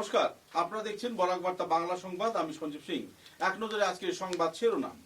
নমস্কার, আপনারা দেখছেন বরাক বার্তা বাংলা সংবাদ। আমি সঞ্জীব সিং। এক নজরে আজকের সংবাদ শিরোনাম।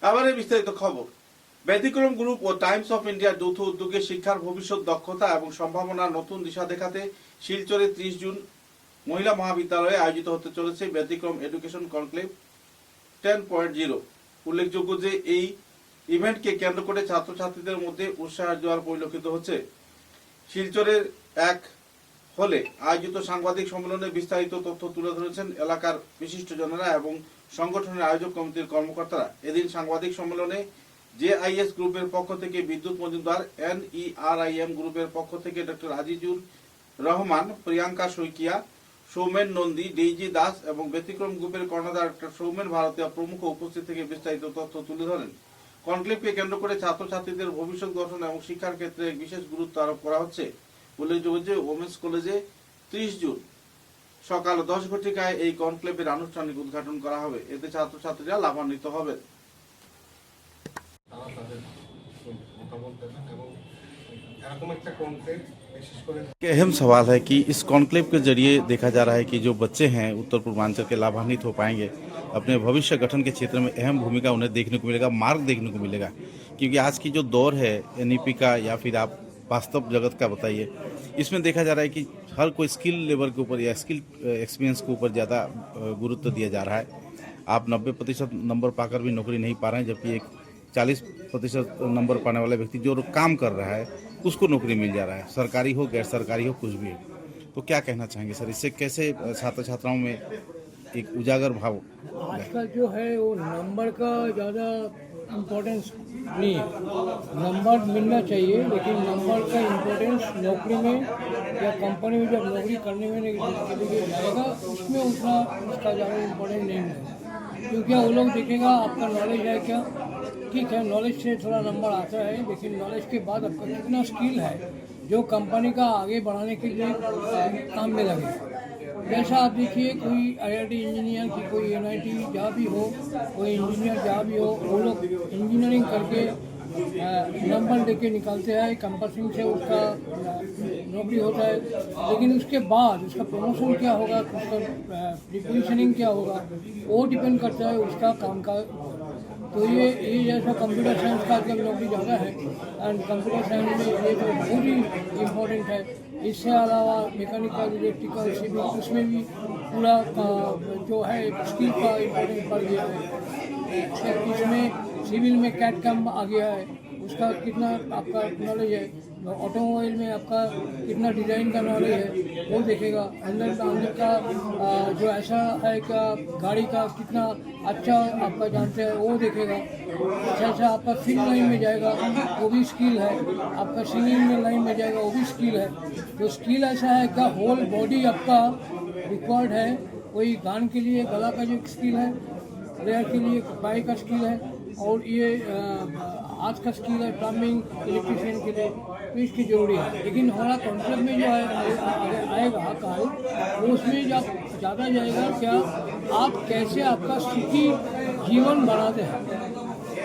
এবারে বিস্তারিত খবর। ব্যতিক্রম গ্রুপ ও টাইমস অফ ইন্ডিয়ার যৌথ উদ্যোগে শিক্ষার ভবিষ্যৎ দক্ষতা এবং সম্ভাবনার নতুন দিশা দেখাতে শিলচরে 30 জুন মহিলা মহাবিদ্যালয়ে আয়োজিত হতে চলেছে ব্যতিক্রম এডুকেশন কনক্লেভ 10.0। উল্লেখযোগ্য যে এই ইভেন্টকে কেন্দ্র করে ছাত্রছাত্রীদের মধ্যে উৎসাহের জোয়ার পরিলক্ষিত হচ্ছে। শিলচরের এক হলে আয়োজিত সাংবাদিক সম্মেলনে বিস্তারিত তথ্য তুলে ধরেছেন এলাকার বিশিষ্টজনেরা এবং সংগঠনের আয়োজক কমিটির কর্মকর্তারা। এদিন সাংবাদিক সম্মেলনে জেআইএস গ্রুপের পক্ষ থেকে বিদ্যুৎ মজুমদার, NERIM গ্রুপের পক্ষ থেকে ডক্টর আজিজুর রহমান, প্রিয়াঙ্কা শইকিয়া, সৌমেন নন্দী, ডেইজি দাস এবং ব্যতিক্রম গ্রুপের কর্ণধার ডক্টর সৌমেন ভারতীয় প্রমুখ উপস্থিত থেকে বিস্তারিত তথ্য তুলে ধরেন। কনক্লেভকে কেন্দ্র করে ছাত্রছাত্রীদের ভবিষ্যৎ গঠন এবং শিক্ষার ক্ষেত্রে বিশেষ গুরুত্ব আরোপ করা হচ্ছে। উল্লেখযোগ্য যে ওমেন্স কলেজে 30 জুন সকাল 10 ঘটিকায় এই কনক্লেভের আনুষ্ঠানিক উদ্ঘাটন করা হবে। এতে ছাত্রছাত্রীরা লাভান্বিত হবে। अहम सवाल है कि इस कॉन्क्लेव के जरिए देखा जा रहा है कि जो बच्चे हैं उत्तर पूर्वांचल के लाभान्वित हो पाएंगे, अपने भविष्य गठन के क्षेत्र में अहम भूमिका उन्हें देखने को मिलेगा, मार्ग देखने को मिलेगा। क्योंकि आज की जो दौर है NEP का या फिर आप वास्तव जगत का बताइए, इसमें देखा जा रहा है कि हर कोई स्किल लेवल के ऊपर या स्किल एक्सपीरियंस के ऊपर ज़्यादा गुरुत्व दिया जा रहा है। आप 90% नंबर पाकर भी नौकरी नहीं पा रहे हैं, जबकि एक 40% नंबर पाने वाला व्यक्ति जो काम कर रहा है उसको नौकरी मिल जा रहा है, सरकारी हो गैर सरकारी हो कुछ भी हो। तो क्या कहना चाहेंगे सर, इससे कैसे छात्र छात्राओं में एक उजागर भाव? आजकल जो है वो नंबर का ज़्यादा इम्पोर्टेंस नहीं है। नंबर मिलना चाहिए, लेकिन नंबर का इम्पोर्टेंस नौकरी में या कंपनी में जब नौकरी करने में के लिए जाएगा उसमें उतना उसका ज़्यादा इम्पोर्टेंस नहीं है। क्योंकि वो लोग देखेगा आपका नॉलेज है क्या। ठीक है, नॉलेज से थोड़ा नंबर आता है, लेकिन नॉलेज के बाद आपका कितना स्किल है जो कंपनी का आगे बढ़ाने के लिए काम में लगे। जैसा आप देखिए, कोई IIT इंजीनियर की, कोई NIT जहाँ भी हो, कोई इंजीनियर जहाँ भी हो, वो लोग इंजीनियरिंग करके नंबर लेके निकालते हैं, कंपनी से उसका नौकरी होता है। लेकिन उसके बाद उसका प्रमोशन क्या होगा, उसका रिपोजिशनिंग क्या होगा, वो डिपेंड करता है उसका काम का। तो ये जैसा कंप्यूटर साइंस का जब नौकरी ज़्यादा है, एंड कंप्यूटर साइंस में ये जो बहुत ही इम्पोर्टेंट है। इससे अलावा मैकेनिकल, इलेक्ट्रिकल, सिविल, उसमें भी पूरा जो है स्किल का इम्पोर्टेंट बढ़ गया है। इसमें सिविल में कैट कैम आ गया है, उसका कितना आपका नॉलेज है। ऑटोमोबाइल में आपका कितना डिज़ाइन का नॉलेज है वो देखेगा। अंदर का जो ऐसा है क्या गाड़ी का कितना अच्छा आपका जानते हैं वो देखेगा। जैसा आपका फील्ड लाइन में जाएगा वो भी स्किल है, आपका सिंगिंग में लाइन में जाएगा वो भी स्किल है। तो स्किल ऐसा है कि होल बॉडी आपका रिक्वायर्ड है कोई गान के लिए गला का जो स्किल है, प्लेयर के लिए बाई का स्किल है, और ये हाथ का स्किल है प्लम्बिंग इलेक्ट्रिशियन के लिए, तो इसकी जरूरी है। लेकिन हमारा कॉन्सेप्ट में जो है आएगा काल, वो उसमें जब ज़्यादा जाएगा क्या आप कैसे आपका सुखी जीवन बनाते हैं,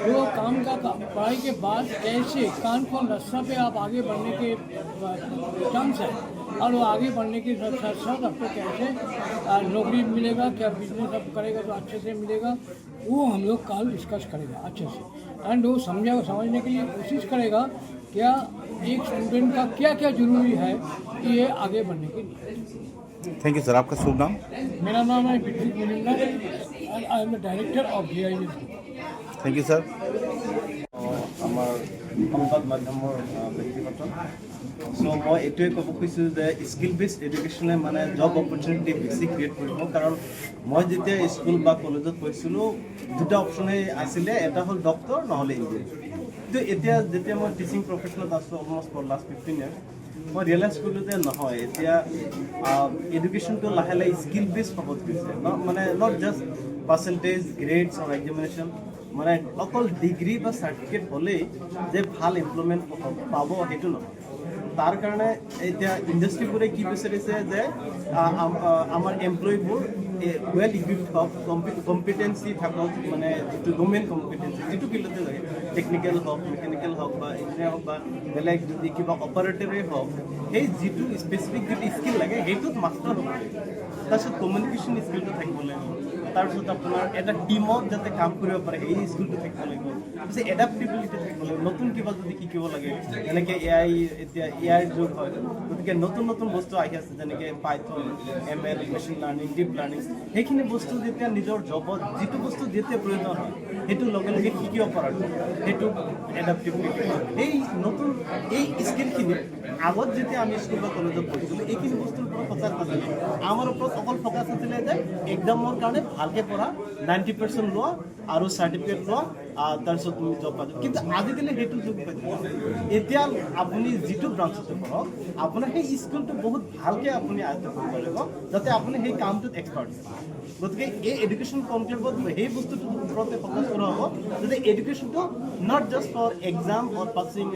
जो काम का पढ़ाई के बाद कैसे कान को रास्ता पे आप आगे बढ़ने के चांस है, और वो आगे बढ़ने के साथ साथ आपको कैसे नौकरी मिलेगा, क्या बिजनेस आप करेगा तो अच्छे से मिलेगा, वो हम लोग कल डिस्कस करेगा अच्छे से। एंड वो समझने के लिए कोशिश करेगा क्या एक स्टूडेंट का क्या क्या जरूरी है ये आगे बढ़ने के लिए। Thank you sir. आपका शुभ नाम? मेरा नाम है बिट्रिक Milinda and I am the director of GIZ। Thank you sir. আমাৰ সংবাদ মাধ্যমৰ ব্যক্তিগত চ' মই এইটোৱে ক'ব খুজিছোঁ যে স্কিল বেছড এডুকেশ্যনে মানে জব অপৰচুনিটি বেছি ক্ৰিয়েট কৰিব। কাৰণ মই যেতিয়া স্কুল বা কলেজত পঢ়িছিলোঁ দুটা অপশ্যনেই আছিলে, এটা হ'ল ডক্টৰ নহ'লে ইঞ্জিনিয়াৰ। কিন্তু এতিয়া যেতিয়া মই টিচিং প্ৰফেশ্যনত আছোঁ অলমষ্ট ফৰ লাষ্ট 15 years, মই ৰিয়েলাইজ কৰিলোঁ যে নহয়, এতিয়া এডুকেশ্যনটো লাহে লাহে স্কিল বেছড হ'ব ধৰিছে, মানে not just percentage grades or examination, মানে অকল ডিগ্ৰী বা চাৰ্টিফিকেট হ'লেই যে ভাল এমপ্লয়মেণ্ট পাব সেইটো নহয়। তাৰ কাৰণে এতিয়া ইণ্ডাষ্ট্ৰীবোৰে কি বিচাৰিছে যে আমাৰ এমপ্লয়ীবোৰ ৱেল ইকুইপড হওক, কম্পিটেঞ্চি থাকক, মানে যিটো ডোমেইন কম্পিটেঞ্চি যিটো ফিল্ডতে লাগে, টেকনিকেল হওক, মেকানিকেল হওক বা ইঞ্জিনিয়াৰ হওক বা বেলেগ যদি কিবা অপাৰেটৰে হওক, সেই যিটো স্পেচিফিক যিটো স্কিল লাগে সেইটোত মাষ্টাৰ হ'ব লাগিব। তাৰপিছত কমিউনিকেশ্যন স্কিলটো থাকিব লাগিব, তাৰপিছত আপোনাৰ এটা টিমত যাতে কাম কৰিব পাৰে সেই স্কিলটো থাকিব লাগিব, তাৰপিছত এডাপ্টেবিলিটি থাকিব লাগিব, নতুন কিবা যদি শিকিব লাগে, যেনেকৈ এতিয়া AI যুগ হয়, গতিকে নতুন নতুন বস্তু আহি আছে, যেনেকৈ Python, ML, machine learning, deep learning, সেইখিনি বস্তু যেতিয়া নিজৰ জবত যিটো বস্তু যেতিয়া প্ৰয়োজন হয় সেইটো লগে লগে শিকিব পৰাটো, সেইটো এডাপ্টেবিলিটি। এই নতুন এই স্কিলখিনি আগত যেতিয়া আমি স্কুল বা কলেজত পঢ়িছিলোঁ এইখিনি বস্তুৰ ওপৰত ফ'কাছ নাছিলে, আমাৰ ওপৰত অকল ফ'কাছ আছিলে যে এক্সামৰ কাৰণে ভালকৈ পঢ়া, 90% লোৱা আৰু চাৰ্টিফিকেট লোৱা, তাৰপিছত তুমি জব পাবা। কিন্তু আজিকালি সেইটো যুগ পাইছে, এতিয়া আপুনি যিটো ব্ৰাঞ্চতে পঢ়ক আপোনাৰ সেই স্কিলটো বহুত ভালকৈ আপুনি আয়ত্ব কৰিব লাগিব, যাতে আপুনি সেই কামটোত এক্সপাৰ্ট হয়। গতিকে এই এডুকেশ্যন কনক্লেভত সেই বস্তুটোৰ ওপৰতে ফ'কাছ কৰা হ'ব, যাতে এডুকেশ্যনটো not just for exam or passing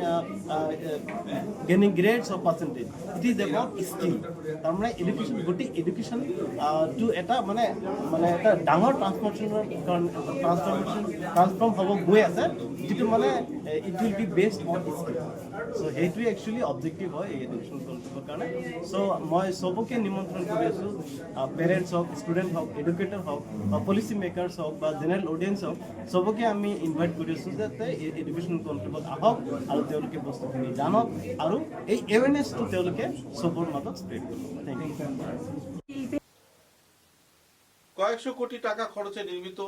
gaining grades or percentage, it is about skill. তাৰমানে এডুকেশ্যন, গোটেই এডুকেশ্যনটো এটা মানে এটা ডাঙৰ ট্ৰান্সফৰ্ম হ'ব গৈ আছে, যিটো মানে it will be based on skill. চ' সেইটোৱে একচুৱেলি অবজেক্টিভ হয় এই এডুকেশ্যন কনক্লেভৰ কাৰণে। চ' মই চবকে নিমন্ত্ৰণ কৰি আছোঁ, পেৰেণ্টছ হওক, ষ্টুডেণ্ট হওক, এডুকেটৰ হওক, পলিচি মেকাৰ্ছ হওক বা জেনেৰেল অডিয়েঞ্চ হওক, চবকে আমি ইনভাইট কৰি আছোঁ যাতে এই এডুকেশ্যন কনক্লেভত আহক আৰু তেওঁলোকে বস্তুখিনি জানক আৰু এই এৱেৰনেছটো তেওঁলোকে চবৰ মাজত স্প্ৰেড কৰিব। Thank you. কয়েকশো কোটি টাকা খরচে নির্মিত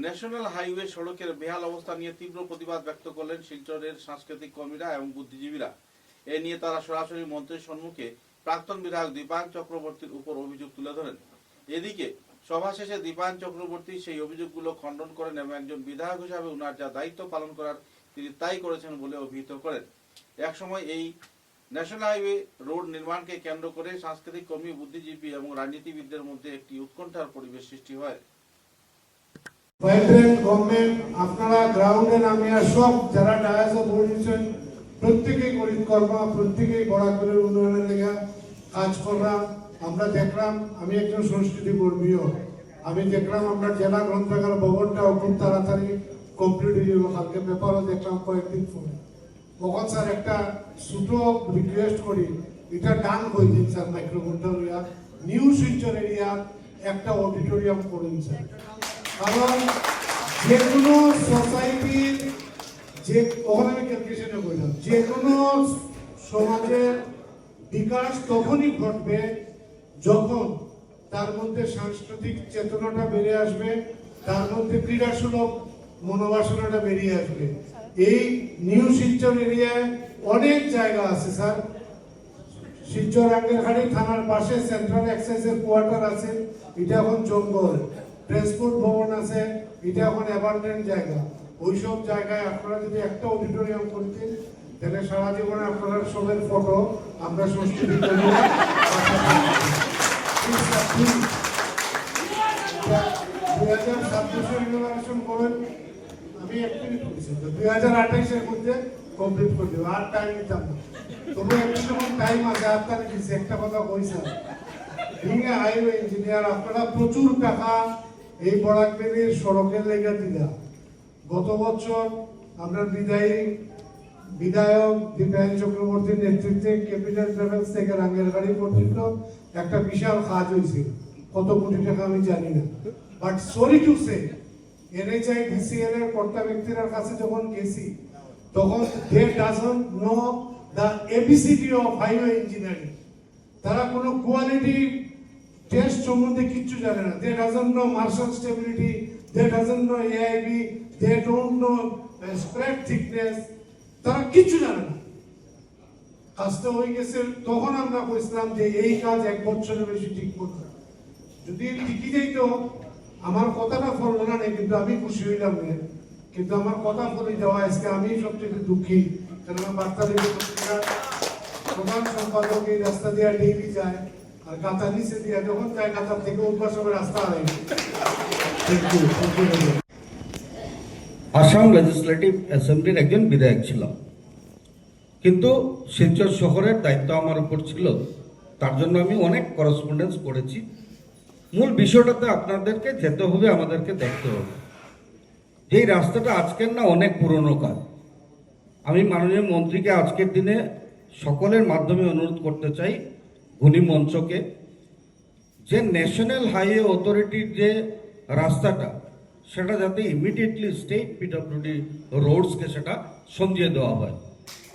ন্যাশনাল হাইওয়ে সড়কের বেহাল অবস্থা নিয়ে তীব্র প্রতিবাদ ব্যক্ত করলেন শিলচরের সাংস্কৃতিক কর্মীরা এবং বুদ্ধিজীবীরা। এ নিয়ে তারা সরাসরি মন্ত্রীর সম্মুখে প্রাক্তন বিধায়ক দীপায়ন চক্রবর্তীর উপর অভিযোগ তুলে ধরেন। এদিকে সভা শেষে দীপায়ন চক্রবর্তী সেই অভিযোগগুলো খণ্ডন করেন এবং একজন বিধায়ক হিসাবে উনার যা দায়িত্ব পালন করার তিনি তাই করেছেন বলে অভিহিত করেন। একসময় এই ন্যাশনাল হাইওয়ে রোড নির্মাণকে কেন্দ্র করে সাংস্কৃতিক কর্মী, বুদ্ধিজীবী এবং রাজনীতিবিদদের মধ্যে একটি উৎকণ্ঠার পরিবেশ সৃষ্টি হয়। ভাইব্রেন্ট গভর্নমেন্ট আপনারা গ্রাউন্ডে নামিয়া সব যারা ডায়াসে বসেছেন প্রত্যেকেই গরিব কর্মা, প্রত্যেকেই বরাকরের উন্নয়নের লেগে কাজ করলাম। আমরা দেখলাম, আমি একজন সংস্কৃতি কর্মীও, আমি দেখলাম আমরা জেলা গ্রন্থাগার ভবনটাও খুব তাড়াতাড়ি কমপ্লিট হয়ে যাবে, কালকে পেপারও দেখলাম কয়েকদিন পরে। তখন স্যার একটা ছোট রিকোয়েস্ট করি, এটা ডান করে দিন স্যার, মাইক্রোফোনটা লইয়া নিউ শিলচর এরিয়া একটা অডিটোরিয়াম করুন স্যার। কারণ যে কোনো সোসাইটির যে ওখানে আমি ক্যালকুলেশনে বললাম, যে কোনো সমাজের বিকাশ তখনই ঘটবে যখন তার মধ্যে সাংস্কৃতিক চেতনাটা বেড়ে আসবে, তার মধ্যে ক্রীড়াসুলভ মনোবাসনাটা বেরিয়ে আসবে। এই নিউ শিলচর এরিয়ায় অনেক জায়গা আছে স্যার, শিলচর আঙ্গেরহাড়ি থানার পাশে সেন্ট্রাল এক্সাইজের কোয়ার্টার আছে, এটা এখন জঙ্গল। ট্রান্সপোর্ট ভবন আছে, এটা এখন অ্যাবান্ডেন্ট জায়গা। ওইসব জায়গায় আপনারা যদি একটা অডিটোরিয়াম করতেন তাহলে সারা জীবনে আপনারা সবের ফটো আমরা সংস্কৃতি 2027 ইনোভেশন করেন, আমি একটুই বলছি 2028-এর মধ্যে কমপ্লিট করে দেবো, আর টাইম নিতাম না। তবু একটু যখন টাইম আছে আপনারা দিচ্ছি, একটা কথা কইছেন, বিং হাইওয়ে ইঞ্জিনিয়ার আপনারা প্রচুর টাকা এই বরাকবেলির সড়কের লেগে দিলা। গত বছর আমরা বিধায়ক দীপায়ন চক্রবর্তীর নেতৃত্বে ক্যাপিটাল ট্রাভেলস থেকে রাঙ্গেরবাড়ি পর্যন্ত একটা বিশাল কাজ হয়েছিল, কত কোটি টাকা আমি জানি না। But sorry to say, NHIDCL এর কর্তা ব্যক্তির কাছে যখন গেছি তখন they doesn't know the ABCD of highway engineering. তারা কোনো কোয়ালিটি টেস্ট সম্বন্ধে কিচ্ছু জানে না। They doesn't know Marshall stability, they doesn't know AIB, they don't know spread thickness, তারা কিচ্ছু জানে না। কাজটা হয়ে গেছে, তখন আমরা কইছিলাম যে এই কাজ 1 বছরের বেশি ঠিক করতে, যদি টিকি যাইত আমার কথাটা ফললো না, কিন্তু আমি খুশি হইলাম না। কিন্তু আমার কথা ফলে যাওয়া আজকে আমি সবচেয়ে দুঃখী, কারণ বার্তালিপি পত্রিকার প্রধান সম্পাদক এই রাস্তা দিয়ে ডেইলি যায়, আর গাতা নিচে দিয়ে যখন যায় গাতার থেকে উদ্বাসনের রাস্তা হয়। আসাম লেজিসলেটিভ অ্যাসেম্বলির একজন বিধায়ক ছিলাম, কিন্তু শিলচর শহরের দায়িত্ব আমার উপর ছিল, তার জন্য আমি অনেক করেসপন্ডেন্স করেছি। মূল বিষয়টাতে আপনাদেরকে যেতে হবে, আমাদেরকে দেখতে হবে যে এই রাস্তাটা আজকের না, অনেক পুরনো কাজ। আমি মাননীয় মন্ত্রীকে আজকের দিনে সকলের মাধ্যমে অনুরোধ করতে চাই, ঘনি মঞ্চকে, যে ন্যাশনাল হাইওয়ে অথরিটির যে রাস্তাটা, সেটা যাতে ইমিডিয়েটলি স্টেট পিডব্লিউডি রোডসকে সেটা সঞ্জিয়ে দেওয়া হয়,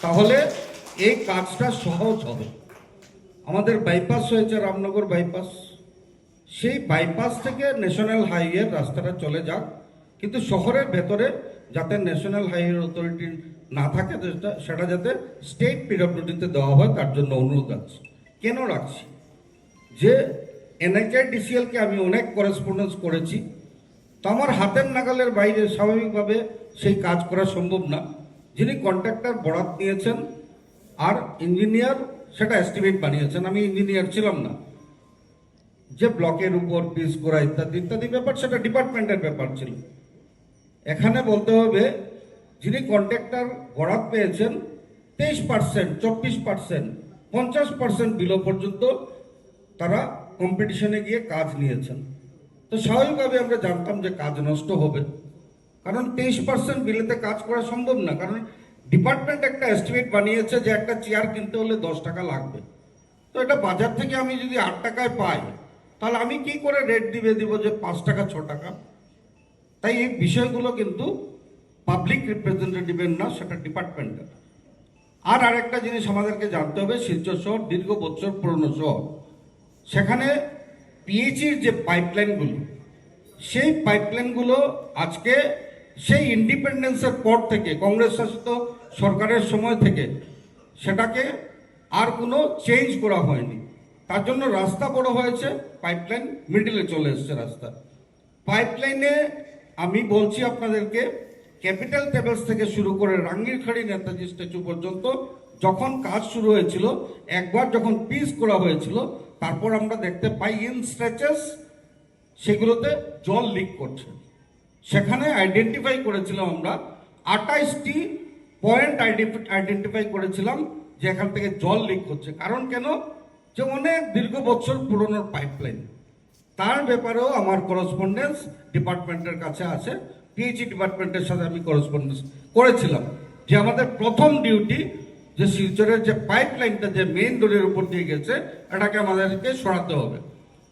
তাহলে এই কাজটা সহজ হবে। আমাদের বাইপাস হয়েছে রামনগর বাইপাস, সেই বাইপাস থেকে ন্যাশনাল হাইওয়ের রাস্তাটা চলে যাক, কিন্তু শহরের ভেতরে যাতে ন্যাশনাল হাইওয়ে অথরিটি না থাকে, সেটা যাতে স্টেট পিডব্লিউডিতে দেওয়া হয়, তার জন্য অনুরোধ আছে। কেন রাখছি, যে এনএইচআইডিসিএলকে আমি অনেক করেসপন্ডেন্স করেছি, তো আমার হাতের নাগালের বাইরে স্বাভাবিকভাবে সেই কাজ করা সম্ভব না। যিনি কন্ট্রাক্টর বরাত নিয়েছেন আর ইঞ্জিনিয়ার সেটা এস্টিমেট বানিয়েছেন, আমি ইঞ্জিনিয়ার ছিলাম না, যে ব্লকের উপর পিস করা ইত্যাদি ইত্যাদি ব্যাপার, সেটা ডিপার্টমেন্টের ব্যাপার ছিল। এখানে বলতে হবে, যিনি কন্ট্রাক্টর বরাত পেয়েছেন 23%, 24%, 50% বিলো পর্যন্ত তারা কম্পিটিশনে গিয়ে কাজ নিয়েছেন। তো স্বাভাবিকভাবে আমরা জানতাম যে কাজ নষ্ট হবে, কারণ 23% বিলেতে কাজ করা সম্ভব না, কারণ ডিপার্টমেন্ট একটা এস্টিমেট বানিয়েছে যে একটা চেয়ার কিনতে হলে 10 টাকা লাগবে। তো এটা বাজার থেকে আমি যদি 8 টাকায় পাই, তাহলে আমি কি করে রেট দিব যে 5 টাকা 6 টাকা। তাই এই বিষয়গুলো কিন্তু পাবলিক রিপ্রেজেন্টেটিভের না, সেটা ডিপার্টমেন্টের। আর আরেকটা জিনিস আমাদেরকে জানতে হবে, শিলচর শহর দীর্ঘ বছর পুরনো শহর, সেখানে পিএইচির যে পাইপলাইনগুলো, সেই পাইপলাইনগুলো আজকে সেই ইন্ডিপেন্ডেন্সের পর থেকে, কংগ্রেস শাসিত সরকারের সময় থেকে সেটাকে আর কোনো চেঞ্জ করা হয়নি। তার জন্য রাস্তা বড় হয়েছে, পাইপলাইন মিডিলে চলে এসছে রাস্তা। পাইপলাইনে আমি বলছি আপনাদেরকে, ক্যাপিটাল ট্রাভেলস থেকে শুরু করে রাঙ্গিরখাড়ি নেতাজি স্ট্যাচু পর্যন্ত যখন কাজ শুরু হয়েছিল, একবার যখন পিস করা হয়েছিল, তারপর আমরা দেখতে পাই ইন স্ট্রেচেস সেগুলোতে জল লিক করছে। সেখানে আইডেন্টিফাই করেছিলাম আমরা 28টি পয়েন্ট আইডেন্টিফাই করেছিলাম যে এখান থেকে জল লিক হচ্ছে। কারণ কেন, যে অনেক দীর্ঘ বছর পুরনো পাইপলাইন। তার ব্যাপারেও আমার করেসপন্ডেন্স ডিপার্টমেন্টের কাছে আছে, পিএইচই ডিপার্টমেন্টের সাথে আমি করেসপন্ডেন্স করেছিলাম যে আমাদের প্রথম ডিউটি যে শিলচরের যে পাইপলাইনটা যে মেইন রোডের উপর দিয়ে গেছে, এটাকে আমাদেরকে সরাতে হবে।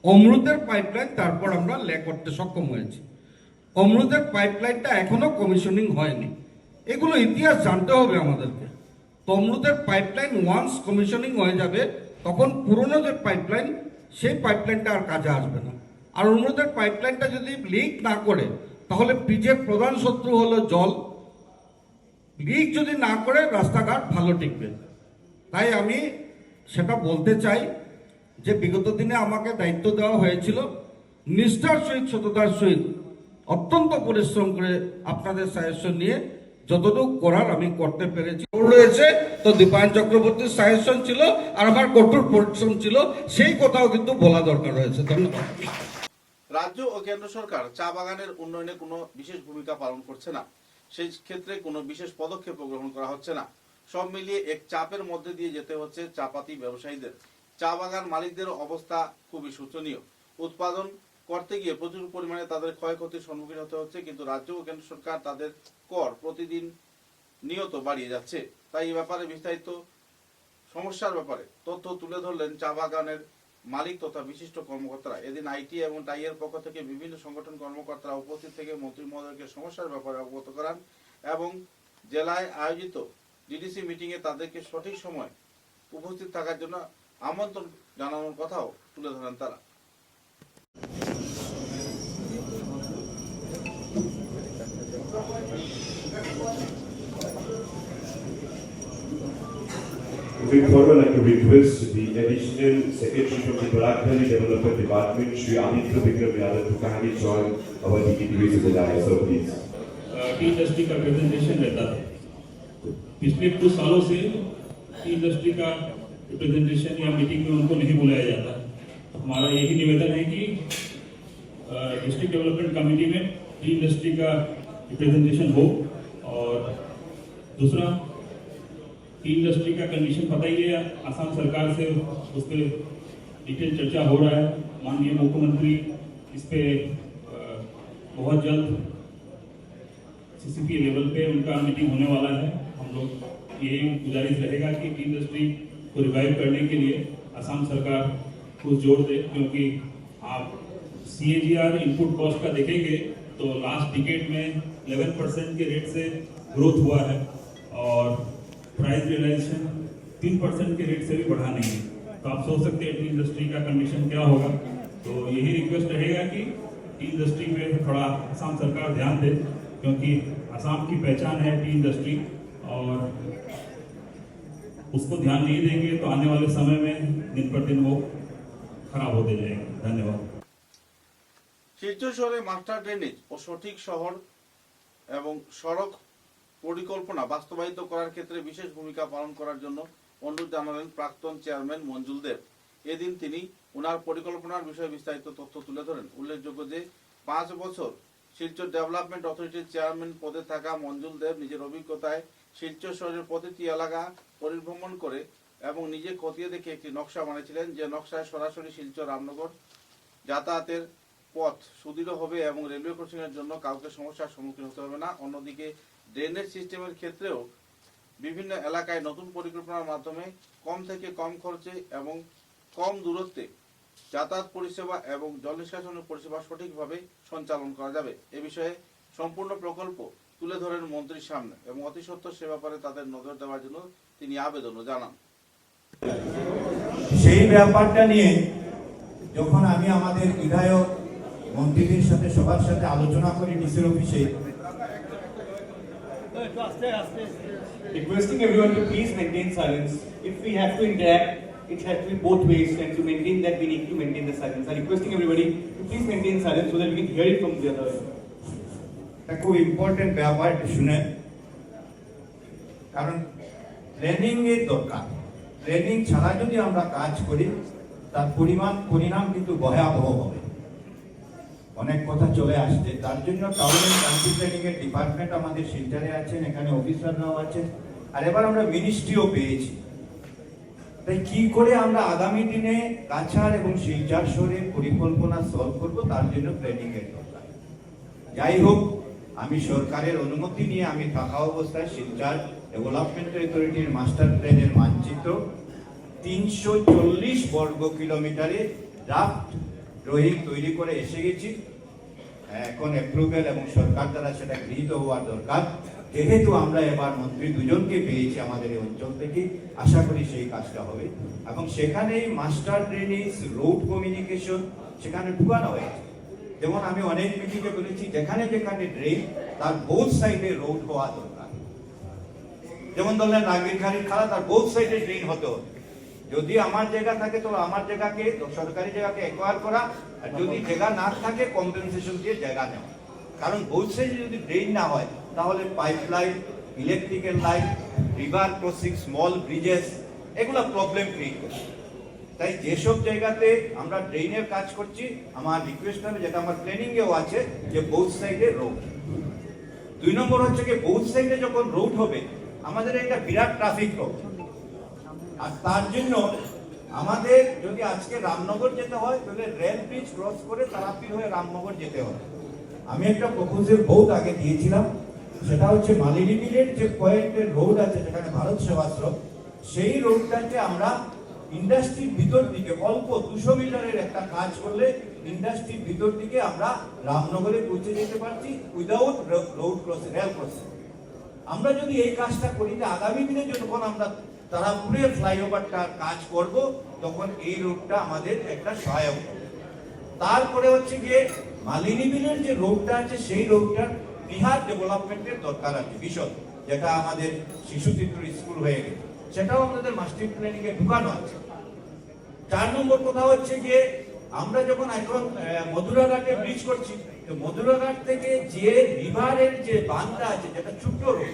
অমৃতের পাইপলাইন তারপর আমরা লে করতে সক্ষম হয়েছি। অমৃতের পাইপলাইনটা এখনো কমিশনিং হয়নি, এগুলো ইতিহাস জানতে হবে আমাদেরকে। তো অমৃতের পাইপলাইন ওয়ান্স কমিশনিং হয়ে যাবে, তখন পুরনো যে পাইপলাইন, সেই পাইপলাইনটা আর কাজে আসবে না। আর অমৃতের পাইপলাইনটা যদি লিক না করে, তাহলে পিচের প্রধান শত্রু হলো জল। লিক যদি না করে রাস্তাঘাট ভালো টিকবে। তাই আমি সেটা বলতে চাই যে বিগত দিনে আমাকে দায়িত্ব দেওয়া হয়েছিল, নিষ্ঠার সহিত, সততার সহিত, অত্যন্ত পরিশ্রম করে আপনাদের সাজেশন নিয়ে যতটুকু করার আমি করতে পেরেছি রয়েছে। তো দীপায়ন চক্রবর্তীর সাজেশন ছিল আর আমার কঠোর পরিশ্রম ছিল, সেই কথাও কিন্তু বলা দরকার রয়েছে। ধন্যবাদ। রাজ্য ও কেন্দ্র সরকার চা বাগানের উন্নয়নে কোনো বিশেষ ভূমিকা পালন করছে না, সেই ক্ষেত্রে কোনো বিশেষ পদক্ষেপ গ্রহণ করা হচ্ছে না। সব মিলিয়ে এক চাপের মধ্যে দিয়ে যেতে হচ্ছে চাপাতি ব্যবসায়ীদের। চা বাগান মালিকদের অবস্থা খুবই শোচনীয়। উৎপাদন করতে গিয়ে প্রচুর পরিমাণে তাদের ক্ষয়ক্ষতির সম্মুখীন হতে হচ্ছে, কিন্তু রাজ্য ও কেন্দ্র সরকার তাদের কর প্রতিদিন নিয়ত বাড়িয়ে যাচ্ছে। তাই এই ব্যাপারে বিস্তারিত সমস্যার ব্যাপারে তথ্য তুলে ধরলেন চা বাগানের মালিক তথা বিশিষ্ট কর্মকর্তারা। এদিন আইটি এবং টাইয়ের পক্ষ থেকে বিভিন্ন সংগঠন কর্মকর্তারা উপস্থিত থেকে মন্ত্রী মহোদয়কে সমস্যার ব্যাপারে অবগত করান এবং জেলায় আয়োজিত ডিডিসি মিটিংয়ে তাদেরকে সঠিক সময় উপস্থিত থাকার জন্য আমন্ত্রণ জানানোর কথাও তুলে ধরেন তারা। Moving forward, I'd like to request the additional secretary from the Barak Valley Development Department, Shri Aditya Vikram Yadav, to kindly join our DPTV to the dais, so please. T industry का representation रहता था। पिछले कुछ सालों से T industry का representation या meeting में उनको नहीं बुलाया जाता। हमारा यही निवेदन है कि डिस्ट्रिक्ट डेवलपमेंट कमेटी में टी इंडस्ट्री का रिप्रेजेंटेशन हो। और दूसरा, टी इंडस्ट्री का कंडीशन पता ही है, असम सरकार से उस पर डिटेल चर्चा हो रहा है। माननीय मुख्यमंत्री इस पे बहुत जल्द सीसीपी लेवल पे उनका मीटिंग होने वाला है। हम लोग ये गुजारिश रहेगा कि टी इंडस्ट्री को रिवाइव करने के लिए असम सरकार कुछ जोर दे, क्योंकि आप CAGR इनपुट कॉस्ट का देखेंगे तो लास्ट डिकेड में 11% के रेट से ग्रोथ हुआ है और प्राइस रियलाइजेशन 3% के रेट से भी बढ़ा नहीं है। तो आप सोच सकते हैं टी इंडस्ट्री का कंडीशन क्या होगा। तो यही रिक्वेस्ट रहेगा कि टी इंडस्ट्री पे थोड़ा असम सरकार ध्यान दे, क्योंकि असम की पहचान है टी इंडस्ट्री, और उसको ध्यान नहीं देंगे तो आने वाले समय में दिन पर दिन वो खराब होते जाएंगे। धन्यवाद। শিলচর শহরে মাস্টার ড্রেনেজ ও সঠিক শহর এবং সড়ক পরিকল্পনা বাস্তবায়িত করার ক্ষেত্রে বিশেষ ভূমিকা পালন করার জন্য অনুরোধ জানালেন প্রাক্তন চেয়ারম্যান মঞ্জুল দেব। এদিন তিনি ওনার পরিকল্পনার বিষয়ে বিস্তারিত তথ্য তুলে ধরেন। উল্লেখযোগ্য যে 5 বছর শিলচর ডেভেলপমেন্ট অথরিটির চেয়ারম্যান পদে থাকা মঞ্জুল দেব নিজের অভিজ্ঞতায় শিলচর শহরের প্রতিটি এলাকা পরিভ্রমণ করে এবং নিজে খতিয়ে দেখে একটি নকশা বানিয়েছিলেন, যে নকশায় সরাসরি শিলচর রামনগর যাতায়াতের পথ সুদৃঢ় হবে এবং রেলওয়ে ক্রসিংয়ের জন্য কাউকে সমস্যার সম্মুখীন হতে হবে না। অন্যদিকে ড্রেনেজ সিস্টেমের ক্ষেত্রেও বিভিন্ন এলাকায় নতুন পরিকল্পনার মাধ্যমে কম থেকে কম খরচে এবং কম দূরত্বে যাতায়াত পরিষেবা এবং জল নিষ্কাশনের পরিষেবা সঠিকভাবে সঞ্চালন করা যাবে। এ বিষয়ে সম্পূর্ণ প্রকল্প তুলে ধরেন মন্ত্রীর সামনে এবং অতি সত্বর সে ব্যাপারে তাদের নজর দেওয়ার জন্য তিনি আবেদনও জানান। সেই ব্যাপারটা নিয়ে যখন আমি আমাদের বিধায়ক মন্ত্রীদের সাথে সবার সাথে আলোচনা করি ডিসির অফিসে, requesting everyone to please maintain silence. If we have to interact, it has to be both ways, and to maintain that we need to maintain the silence. I'm requesting everybody to please maintain silence so that we can hear it from the other end. এটা খুব important ব্যাপার, শুনে, কারণ planning এর দরকার। Planning ছাড়া যদি আমরা কাজ করি তার পরিণাম কিন্তু ভয়াবহ হবে। অনেক কথা চলে আসছে, তার জন্য টাউন এন্ড কান্ট্রি প্ল্যানিং এর ডিপার্টমেন্ট আমাদের শিলচরে আছেন, এখানে অফিসাররাও আছেন, আর এবার আমরা মিনিস্ট্রিও পেয়েছি। তাই কি করে আমরা আগামী দিনে কাছাড় এবং শিলচর শহরের পরিকল্পনা সলভ করব, তার জন্য প্ল্যানিং এর দরকার। যাই হোক, আমি সরকারের অনুমতি নিয়ে আমি থাকা অবস্থায় শিলচর ডেভেলপমেন্ট অথরিটির মাস্টার প্ল্যানের মানচিত্র 340 বর্গ কিলোমিটারে ড্রাফট ড্রয়িং তৈরি করে এসে গেছি। এখন অ্যাপ্রুভেল এবং সরকার দ্বারা সেটা গৃহীত হওয়ার দরকার। যেহেতু আমরা এবার মন্ত্রী দুজনকে পেয়েছি আমাদের এই অঞ্চল থেকে, আশা করি সেই কাজটা হবে এবং সেখানে মাস্টার ড্রেনেজ, রোড কমিউনিকেশন সেখানে ঢুকানো হয়েছে। যেমন আমি অনেক মিটিংয়ে বলেছি, যেখানে যেখানে ড্রেন তার বোথ সাইডে রোড হওয়া দরকার। যেমন ধরলেন নাগরিকখানির খালা, তার বোথ সাইডে ড্রেন হতে হবে। যদি আমার জায়গা থাকে তো আমার জায়গাকে, সরকারি জায়গাকে অ্যাকোয়ার করা, আর যদি জায়গা না থাকে কম্পেনসেশন দিয়ে জায়গা নেওয়া। কারণ বোথ সাইডে যদি ড্রেন না হয় তাহলে pipeline, electrical line, river crossing, small Bridges, এগুলো প্রবলেম ক্রিয়েট করে। তাই যেসব জায়গাতে আমরা ড্রেনের কাজ করছি, আমার রিকোয়েস্ট হবে, যেটা আমার প্ল্যানিংয়েও আছে, যে বোথ সাইডে রোড। 2 নম্বর হচ্ছে কি বোথ সাইডে যখন রোড হবে আমাদের একটা বিরাট ট্রাফিক হবে, আর তার জন্য আমাদের যদি আজকে রামনগর যেতে হয় তাহলে রেল ব্রিজ ক্রস করে তারাপীঠ হয়ে রামনগর যেতে হয়। আমি একটা প্রপোজাল বহুত আগে দিয়েছিলাম, সেটা হচ্ছে মালিনী বিলের যে পয়েন্টের রোড আছে যেখানে ভারত সেবাশ্রম, সেই রোডটাকে আমরা ইন্ডাস্ট্রির ভিতর দিকে অল্প 200 মিটারের একটা কাজ করলে ইন্ডাস্ট্রির ভিতর দিকে আমরা রামনগরে পৌঁছে যেতে পারছি without road crossing, rail crossing. আমরা যদি এই কাজটা করি, আগামী দিনে যখন আমরা তারাপুরের ফ্লাইওভারটা কাজ করব তখন এই রোডটা আমাদের একটা সহায়ক হবে। তারপরে হচ্ছে গিয়ে মালিনী বিলের যে রোডটা আছে সেই রোডটার বিহার ডেভেলপমেন্টের দরকার আছে বিশদ, যেটা আমাদের শিশু চিত্র স্কুল হয়ে গেছে, সেটাও আমাদের মাস্টার প্ল্যানিং এ ঢুকানো আছে। 4 নম্বর কথা হচ্ছে গিয়ে আমরা যখন এখন মধুরাঘাটে ব্রিজ করছি, তো মধুরাঘাট থেকে যে রিভারের যে বাঁধটা আছে যেটা ছোট্ট রোড,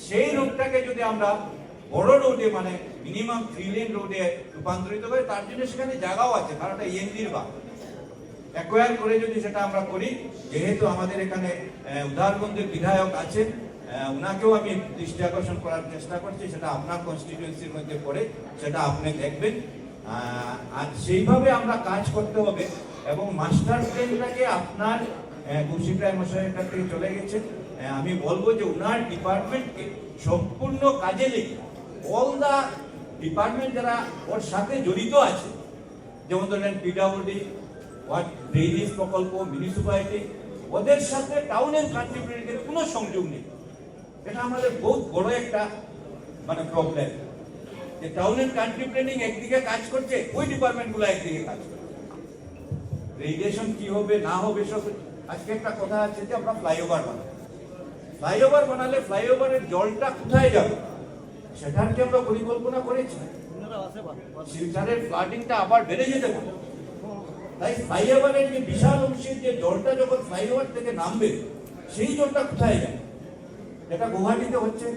সেই রোডটাকে যদি আমরা বড় রোডে মানে মিনিমাম 3 লেন রোডে রূপান্তরিত করে, তার জন্য সেখানে জায়গাও আছে, কারণ এটা এনজির বাঁধ অ্যাকোয়ার করে যদি সেটা আমরা করি, যেহেতু আমাদের এখানে উদারগঞ্জের বিধায়ক আছেন, ওনাকেও আমি দৃষ্টি আকর্ষণ করার চেষ্টা করছি, সেটা আপনার কনস্টিটিউয়েন্সির মধ্যে পড়ে, সেটা আপনি দেখবেন। আর সেইভাবে আমরা কাজ করতে হবে এবং মাস্টার প্ল্যানটাকে আপনার কৌশিক রায় মশাইয়ের কাছ থেকে চলে গেছে, আমি বলবো যে ওনার ডিপার্টমেন্টকে সম্পূর্ণ কাজে লেগে অল দা ডিপার্টমেন্ট যারা ওর সাথে জড়িত আছে, যেমন ধরেন পিডব্লিউডি, ওয়ার্ড ড্রেনেজ প্রকল্প, মিউনিসিপ্যালিটি, ওদের সাথে টাউন এন্ড কান্ট্রি প্ল্যানিংয়ের কোনো সংযোগ নেই। এটা আমাদের বহুত বড় একটা মানে প্রবলেম, যে টাউন এন্ড কান্ট্রি প্ল্যানিং একদিকে কাজ করছে, ওই ডিপার্টমেন্টগুলো একদিকে কাজ করছে। রেডিয়েশন কি হবে না হবে সব। আজকে একটা কথা আছে যে আমরা ফ্লাইওভার বানাবো, ফ্লাইওভার বানালে ফ্লাইওভারের জলটা কোথায় যাবে সেটার কি আমরা পরিকল্পনা করেছি? শিলচরের ফ্লাডিংটা আবার বেড়ে যেতে পারে, তাই ফ্লাইওভারের যে বিশাল অংশের যে জলটা যখন ফ্লাইওভার থেকে নামবে সেই জলটা কোথায় যাবে, যেটা গুয়াহাটিতে হচ্ছে,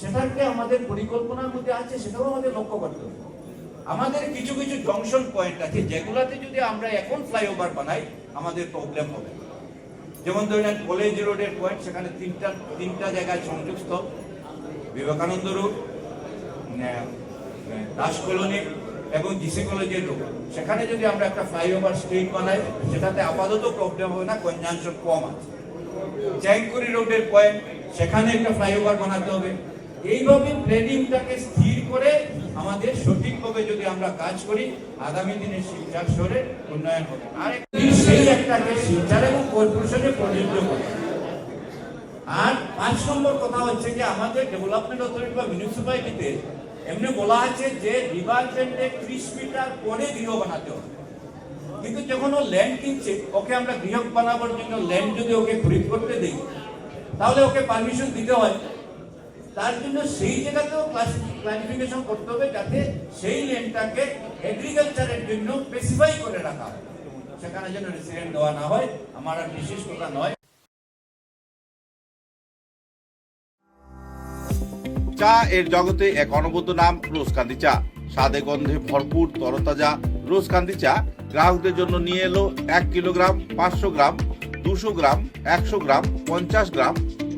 সেটাকে আমাদের পরিকল্পনার মধ্যে আছে, সেটাও আমাদের লক্ষ্য করতে হবে। আমাদের কিছু কিছু জংশন পয়েন্ট আছে যেগুলাতে যদি আমরা এখন ফ্লাইওভার বানাই আমাদের প্রবলেম হবে। যেমন ধরেন কলেজ রোডের পয়েন্ট, সেখানে তিনটা জায়গায় সংযোগস্থল, বিবেকানন্দ রোড, দাস কলোনি এবং জিসি কলেজের রোড, সেখানে যদি আমরা একটা ফ্লাইওভার স্ট্রিট বানাই সেটাতে আপাতত প্রবলেম হবে না, কনজাংশন কম আছে। চ্যাংকুরি রোডের পয়েন্ট, সেখানে একটা ফ্লাইওভার বানাতে হবে। এইভাবে প্ল্যানিংটাকে স্থির করে আমাদের সঠিকভাবে যদি আমরা কাজ করি, আগামী দিনে শিলচর শহরের উন্নয়ন হবে। আর সেই একটাকে শিলচর এবং কর্পোরেশনে প্রযোজ্য করে। আর 5 নম্বর কথা হচ্ছে যে আমাদের ডেভেলপমেন্ট অথরিটি বা মিউনিসিপ্যালিটিতে এমনি বলা আছে যে রিভার ফ্রন্টে 30 মিটার পরে গৃহ বানাতে হবে, কিন্তু যখন ও ল্যান্ড কিনছে, ওকে আমরা গৃহ বানাবার জন্য ল্যান্ড যদি ওকে খরিদ করতে দিই তাহলে ওকে পারমিশন দিতে হয়। তার জন্য সেই জায়গাতেও ক্লাসিফিকেশন করতে হবে যাতে সেই ল্যান্ডটাকে এগ্রিকালচারের জন্য স্পেসিফাই করে রাখা হয়, সেখানে যেন রেসিডেন্ট দেওয়া না হয়। আমার আর বিশেষ কথা নয়। চা এর জগতে এক অনবদ্য নাম রোজকান্দি চা। স্বাদে গন্ধে ভরপুর তরতাজা রোজকান্দি চা গ্রাহকদের জন্য নিয়ে এলো 1 কিলোগ্রাম, 500 গ্রাম, 200 গ্রাম, 100 গ্রাম, 50 গ্রাম,